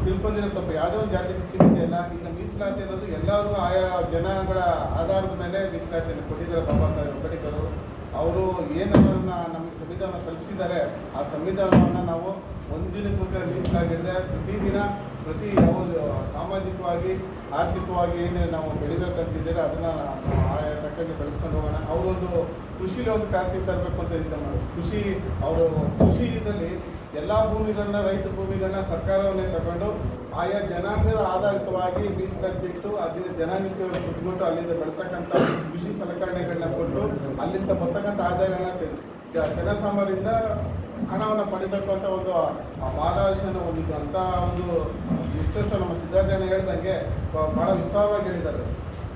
ತಿಳ್ಕೊಂಡಿರೋ ತಪ್ಪು, ಯಾವುದೇ ಒಂದು ಜಾತಿಗೆ ಸೀಮಿತ ಇಲ್ಲ. ಈಗ ಮೀಸಲಾತಿ ಅನ್ನೋದು ಎಲ್ಲರೂ ಆಯಾ ಜನಗಳ ಆಧಾರದ ಮೇಲೆ ಮೀಸಲಾತಿಯನ್ನು ಕೊಟ್ಟಿದ್ದಾರೆ. ಬಾಬಾ ಸಾಹೇಬ್ ಅಂಬೇಡ್ಕರ್ ಅವರು ಏನನ್ನ ನಮಗೆ ಸಂವಿಧಾನ ತಲುಪಿಸಿದ್ದಾರೆ, ಆ ಸಂವಿಧಾನವನ್ನು ನಾವು ಒಂದಿನಕ್ಕೋಸ್ಕರ ಮೀಸಲಾಗಿಡದೆ ಪ್ರತಿದಿನ ಯಾವುದು ಸಾಮಾಜಿಕವಾಗಿ ಆರ್ಥಿಕವಾಗಿ ಏನು ನಾವು ಬೆಳಿಬೇಕಂತಿದ್ದೀರ ಅದನ್ನು ಆಯಾ ತಕ್ಕಂಗೆ ಬೆಳೆಸ್ಕೊಂಡು ಹೋಗೋಣ. ಅವರೊಂದು ಕೃಷಿಲಿ ಒಂದು ಕ್ರಾಂತಿ ತರಬೇಕು ಅಂತ ಇದ್ದಾರೆ. ಕೃಷಿಯಲ್ಲಿ ಎಲ್ಲ ಭೂಮಿಗಳನ್ನ, ರೈತ ಭೂಮಿಗಳನ್ನ ಸರ್ಕಾರವನ್ನೇ ತಗೊಂಡು ಆಯಾ ಜನಾಂಗದ ಆಧಾರಿತವಾಗಿ ಮೀಸಲಾತಿ ಇಟ್ಟು ಅಲ್ಲಿಂದ ಜನಾಂಗವನ್ನು ಬಿಟ್ಬಿಟ್ಟು ಅಲ್ಲಿಂದ ಬೆಳತಕ್ಕಂಥ ಕೃಷಿ ಸಲಕರಣೆಗಳನ್ನ ಕೊಟ್ಟು ಅಲ್ಲಿಂದ ಬರ್ತಕ್ಕಂಥ ಆದಾಯಗಳನ್ನ ಜನಸಾಮಾನ್ಯರಿಂದ ಹಣವನ್ನು ಪಡಿಬೇಕು ಅಂತ ಒಂದು ಮಾರ್ಗದರ್ಶನ ಹೊಂದಿದ್ದು ಅಂತ ಒಂದು ಇಷ್ಟಷ್ಟು ನಮ್ಮ ಸಿದ್ದರಾಮಯ್ಯ ಹೇಳ್ದಂಗೆ ಭಾಳ ವಿಸ್ತಾರವಾಗಿ ಹೇಳಿದ್ದಾರೆ.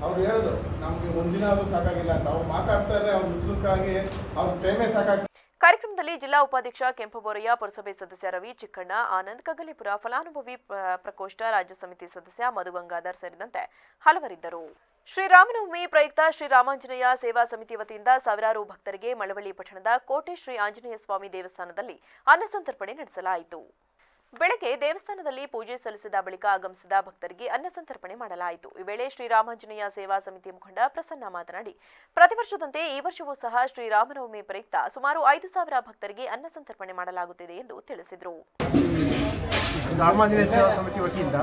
ಅವ್ರು ಹೇಳಿದ್ರು ನಮಗೆ ಒಂದಿನ ಆದರೂ ಸಾಕಾಗಿಲ್ಲ ಅಂತ. ಅವ್ರು ಮಾತಾಡ್ತಾರೆ, ಅವ್ರ ಉತ್ಸುಕಾಗಿ ಅವ್ರ ಟೈಮೇ ಸಾಕಾಗ್ತದೆ. ಕಾರ್ಯಕ್ರಮದಲ್ಲಿ ಜಿಲ್ಲಾ ಉಪಾಧ್ಯಕ್ಷ ಕೆಂಪಬೋರಯ್ಯ, ಪುರಸಭೆ ಸದಸ್ಯ ರವಿ ಚಿಕ್ಕಣ್ಣ, ಆನಂದ್ ಕಗಲಿಪುರ, ಫಲಾನುಭವಿ ಪ್ರಕೋಷ್ಠ ರಾಜ್ಯ ಸಮಿತಿ ಸದಸ್ಯ ಮಧುಗಂಗಾಧರ್ ಸೇರಿದಂತೆ ಹಲವರಿದ್ದರು. ಶ್ರೀರಾಮನವಮಿ ಪ್ರಯುಕ್ತ ಶ್ರೀರಾಮಾಂಜನೇಯ ಸೇವಾ ಸಮಿತಿ ವತಿಯಿಂದ ಸಾವಿರಾರು ಭಕ್ತರಿಗೆ ಮಳವಳ್ಳಿ ಪಟ್ಟಣದ ಕೋಟೆ ಶ್ರೀ ಆಂಜನೇಯ ಸ್ವಾಮಿ ದೇವಸ್ಥಾನದಲ್ಲಿ ಅನ್ನಸಂತರ್ಪಣೆ ನಡೆಸಲಾಯಿತು. ಬೆಳಗ್ಗೆ ದೇವಸ್ಥಾನದಲ್ಲಿ ಪೂಜೆ ಸಲ್ಲಿಸಿದ ಬಳಿಕ ಆಗಮಿಸಿದ ಭಕ್ತರಿಗೆ ಅನ್ನಸಂತರ್ಪಣೆ ಮಾಡಲಾಯಿತು. ಈ ವೇಳೆ ಶ್ರೀರಾಮಾಂಜನೇಯ ಸೇವಾ ಸಮಿತಿ ಮುಖಂಡ ಪ್ರಸನ್ನ ಮಾತನಾಡಿ, ಪ್ರತಿ ವರ್ಷದಂತೆ ಈ ವರ್ಷವೂ ಸಹ ಶ್ರೀರಾಮನವಮಿ ಪ್ರಯುಕ್ತ ಸುಮಾರು 5,000 ಭಕ್ತರಿಗೆ ಅನ್ನಸಂತರ್ಪಣೆ ಮಾಡಲಾಗುತ್ತಿದೆ ಎಂದು ತಿಳಿಸಿದರು. ರಾಮಾಂಜನೇಯ ಸೇವಾ ಸಮಿತಿ ವತಿಯಿಂದ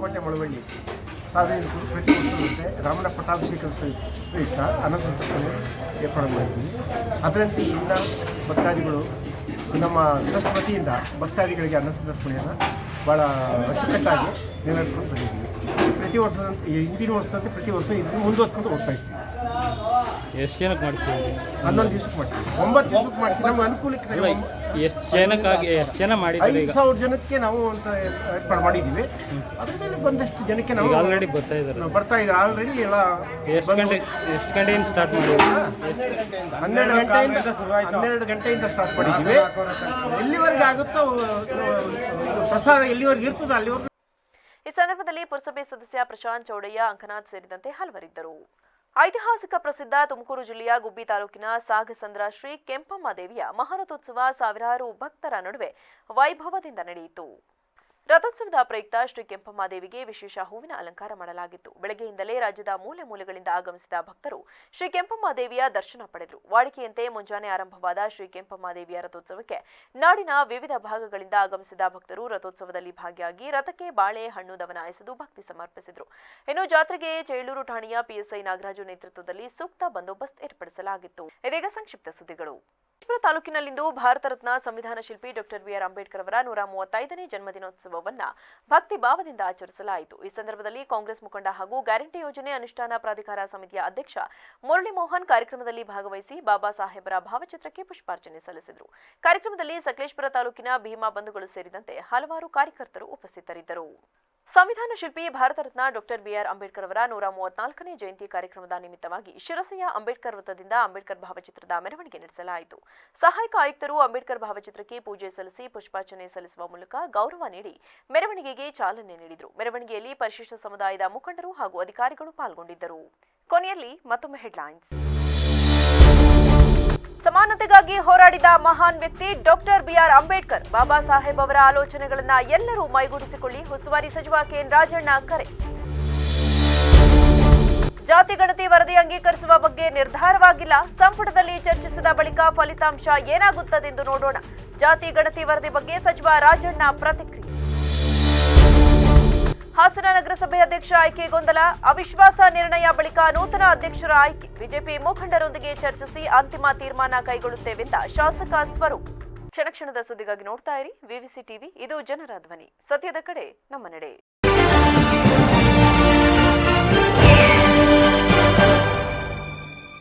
ಕೋಟೆ ಮಳವಳ್ಳಿ ಸಾರ್ವಜನಿಕರು ಪ್ರತಿ ವರ್ಷದಂತೆ ರಾಮನ ಪಟ್ಟಾಭಿಷೇಕ ಪ್ರಯುಕ್ತ ಅನ್ನಸಂತರ್ಪಣೆ ಏರ್ಪಾಡು ಮಾಡಿದ್ದೀವಿ. ಅದರಂತೆ ಇಲ್ಲಿನ ಭಕ್ತಾದಿಗಳು ನಮ್ಮ ಟ್ರಸ್ಟ್ ವತಿಯಿಂದ ಭಕ್ತಾದಿಗಳಿಗೆ ಅನ್ನಸಂತರ್ಪಣೆಯನ್ನು ಭಾಳ ಅಚ್ಚುಕಟ್ಟಾಗಿ ನೆರವೇರಿಸ್ಕೊಂಡು ಬಂದಿದ್ದೀವಿ. ಪ್ರತಿ ವರ್ಷದಂತೆ ಹಿಂದಿನ ವರ್ಷದಂತೆ ಪ್ರತಿ ವರ್ಷ ಇದನ್ನು ಮುಂದುವರ್ಸ್ಕೊಂಡು ಹೋಗ್ತಾ ಇದ್ದೀವಿ. ಎಷ್ಟು ಜನಕ್ಕೆ ಮಾಡ್ತೀವಿ? 11 ದಿವಸಕ್ಕೆ ಮಾಡ್ತೀವಿ, 9 ದಿವಸಕ್ಕೆ ಮಾಡ್ತೀವಿ. ನಮ್ಮ ಅನುಕೂಲಕ್ಕೆ ಎಷ್ಟು ಜನ ಮಾಡಿದ್ದೀವಿ? 5,000 ಜನಕ್ಕೆ ನಾವು ಅಂತ ಏರ್ಪಾಡು ಮಾಡಿದ್ದೀವಿ. ಅದ್ರ ಮೇಲೆ ಬಂದಷ್ಟು ಜನಕ್ಕೆ ನಾವು ಆಲ್ರೆಡಿ ಬರ್ತಾ ಇದ್ದಾರೆ ಆಲ್ರೆಡಿ ಎಲ್ಲ. ಎಷ್ಟು ಗಂಟೆಯಿಂದ ಸ್ಟಾರ್ಟ್ ಮಾಡಿದ್ದೀವಿ? 12 ಗಂಟೆಯಿಂದ ಸ್ಟಾರ್ಟ್ ಮಾಡಿದ್ದೀವಿ. ಎಲ್ಲಿವರೆಗೆ ಆಗುತ್ತೋ ಪ್ರಸಾದ ಎಲ್ಲಿವರೆಗೆ ಇರ್ತದೆ ಅಲ್ಲಿವರೆಗೆ. ಈ ಸಂದರ್ಭದಲ್ಲಿ ಪುರಸಭೆ ಸದಸ್ಯ ಪ್ರಶಾಂತ್ ಚೌಡಯ್ಯ, ಅಂಕನಾಥ್ ಸೇರಿದಂತೆ ಹಲವರಿದ್ದರು. ಐತಿಹಾಸಿಕ ಪ್ರಸಿದ್ಧ ತುಮಕೂರು ಜಿಲ್ಲೆಯ ಗುಬ್ಬಿ ತಾಲೂಕಿನ ಸಾಗಸಂದ್ರ ಶ್ರೀ ಕೆಂಪಮ್ಮ ದೇವಿಯ ಮಹಾರಥೋತ್ಸವ ಸಾವಿರಾರು ಭಕ್ತರ ನಡುವೆ ವೈಭವದಿಂದ ನಡೆಯಿತು. ರಥೋತ್ಸವದ ಪ್ರಯುಕ್ತ ಶ್ರೀ ಕೆಂಪಮ್ಮ ದೇವಿಗೆ ವಿಶೇಷ ಹೂವಿನ ಅಲಂಕಾರ ಮಾಡಲಾಗಿತ್ತು. ಬೆಳಗ್ಗೆಯಿಂದಲೇ ರಾಜ್ಯದ ಮೂಲೆ ಮೂಲೆಗಳಿಂದ ಆಗಮಿಸಿದ ಭಕ್ತರು ಶ್ರೀ ಕೆಂಪಮ್ಮ ದೇವಿಯ ದರ್ಶನ ಪಡೆದರು. ವಾಡಿಕೆಯಂತೆ ಮುಂಜಾನೆ ಆರಂಭವಾದ ಶ್ರೀ ಕೆಂಪಮ್ಮ ದೇವಿಯ ರಥೋತ್ಸವಕ್ಕೆ ನಾಡಿನ ವಿವಿಧ ಭಾಗಗಳಿಂದ ಆಗಮಿಸಿದ ಭಕ್ತರು ರಥೋತ್ಸವದಲ್ಲಿ ಭಾಗಿಯಾಗಿ ರಥಕ್ಕೆ ಬಾಳೆ ಹಣ್ಣು ದವನ ಎಸೆದು ಭಕ್ತಿ ಸಮರ್ಪಿಸಿದರು. ಇನ್ನು ಜಾತ್ರೆಗೆ ಚೇಳೂರು ಠಾಣೆಯ ಪಿಎಸ್ಐ ನಾಗರಾಜು ನೇತೃತ್ವದಲ್ಲಿ ಸೂಕ್ತ ಬಂದೋಬಸ್ತ್ ಏರ್ಪಡಿಸಲಾಗಿತ್ತು. ಇದೀಗ ಸಂಕ್ಷಿಪ್ತ ಸುದ್ದಿಗಳು. ತಾಲೂಕಿನಲ್ಲಿಂದು ಭಾರತ ರತ್ನ ಸಂವಿಧಾನ ಶಿಲ್ಪಿ ಡಾಕ್ಟರ್ ಬಿಆರ್ ಅಂಬೇಡ್ಕರ್ ಅವರ 135ನೇ ಜನ್ಮದಿನೋತ್ಸವವನ್ನು ಭಕ್ತಿ ಭಾವದಿಂದ ಆಚರಿಸಲಾಯಿತು. ಈ ಸಂದರ್ಭದಲ್ಲಿ ಕಾಂಗ್ರೆಸ್ ಮುಖಂಡ ಹಾಗೂ ಗ್ಯಾರಂಟಿ ಯೋಜನೆ ಅನುಷ್ಠಾನ ಪ್ರಾಧಿಕಾರ ಸಮಿತಿಯ ಅಧ್ಯಕ್ಷ ಮುರಳಿ ಮೋಹನ್ ಕಾರ್ಯಕ್ರಮದಲ್ಲಿ ಭಾಗವಹಿಸಿ ಬಾಬಾ ಸಾಹೇಬರ ಭಾವಚಿತ್ರಕ್ಕೆ ಪುಷ್ಪಾರ್ಚನೆ ಸಲ್ಲಿಸಿದರು. ಕಾರ್ಯಕ್ರಮದಲ್ಲಿ ಸಕಲೇಶಪುರ ತಾಲೂಕಿನ ಭೀಮಾ ಬಂಧುಗಳು ಸೇರಿದಂತೆ ಹಲವಾರು ಕಾರ್ಯಕರ್ತರು ಉಪಸ್ಥಿತರಿದ್ದರು. ಸಂವಿಧಾನ ಶಿಲ್ಪಿ ಭಾರತ ರತ್ನ ಡಾಕ್ಟರ್ ಬಿಆರ್ ಅಂಬೇಡ್ಕರ್ ಅವರ 134ನೇ ಜಯಂತಿ ಕಾರ್ಯಕ್ರಮದ ನಿಮಿತ್ತವಾಗಿ ಶಿರಸಿಯ ಅಂಬೇಡ್ಕರ್ ವೃತ್ತದಿಂದ ಅಂಬೇಡ್ಕರ್ ಭಾವಚಿತ್ರದ ಮೆರವಣಿಗೆ ನಡೆಸಲಾಯಿತು. ಸಹಾಯಕ ಆಯುಕ್ತರು ಅಂಬೇಡ್ಕರ್ ಭಾವಚಿತ್ರಕ್ಕೆ ಪೂಜೆ ಸಲ್ಲಿಸಿ ಪುಷ್ಪಾರ್ಚನೆ ಸಲ್ಲಿಸುವ ಮೂಲಕ ಗೌರವ ನೀಡಿ ಮೆರವಣಿಗೆಗೆ ಚಾಲನೆ ನೀಡಿದರು. ಮೆರವಣಿಗೆಯಲ್ಲಿ ಪರಿಶಿಷ್ಟ ಸಮುದಾಯದ ಮುಖಂಡರು ಹಾಗೂ ಅಧಿಕಾರಿಗಳು ಪಾಲ್ಗೊಂಡಿದ್ದರು. ಕೊನೆಯಲ್ಲಿ ಮತ್ತೊಮ್ಮೆ ಹೆಡ್ಲೈನ್ಸ್. ಸಮಾನತೆಗಾಗಿ ಹೋರಾಡಿದ ಮಹಾನ್ ವ್ಯಕ್ತಿ ಡಾಕ್ಟರ್ ಬಿಆರ್ ಅಂಬೇಡ್ಕರ್. ಬಾಬಾ ಸಾಹೇಬ್ ಅವರ ಆಲೋಚನೆಗಳನ್ನು ಎಲ್ಲರೂ ಮೈಗೂಡಿಸಿಕೊಳ್ಳಿ. ಉಸ್ತುವಾರಿ ಸಚಿವ ಕೆಎನ್ ರಾಜಣ್ಣ ಕರೆ. ಜಾತಿ ಗಣತಿ ವರದಿ ಅಂಗೀಕರಿಸುವ ಬಗ್ಗೆ ನಿರ್ಧಾರವಾಗಿಲ್ಲ. ಸಂಪುಟದಲ್ಲಿ ಚರ್ಚಿಸಿದ ಬಳಿಕ ಫಲಿತಾಂಶ ಏನಾಗುತ್ತದೆಂದು ನೋಡೋಣ. ಜಾತಿ ಗಣತಿ ವರದಿ ಬಗ್ಗೆ ಸಚಿವ ರಾಜಣ್ಣ ಪ್ರತಿಕ್ರಿಯೆ. ಹಾಸನ ನಗರಸಭೆ ಅಧ್ಯಕ್ಷ ಆಯ್ಕೆ ಗೊಂದಲ. ಅವಿಶ್ವಾಸ ನಿರ್ಣಯ ಬಳಿಕ ನೂತನ ಅಧ್ಯಕ್ಷರ ಆಯ್ಕೆ. ಬಿಜೆಪಿ ಮುಖಂಡರೊಂದಿಗೆ ಚರ್ಚಿಸಿ ಅಂತಿಮ ತೀರ್ಮಾನ ಕೈಗೊಳ್ಳುತ್ತೇವೆಂದ ಶಾಸಕ ಸ್ವರೂಪ್. ಕ್ಷಣ ಕ್ಷಣದ ಸುದ್ದಿಗಾಗಿ ನೋಡ್ತಾ ಇರಿ ವಿವಿಸಿ ಟಿವಿ. ಇದು ಜನರ ಧ್ವನಿ. ಸತ್ಯದ ಕಡೆ ನಮ್ಮ ನಡೆ.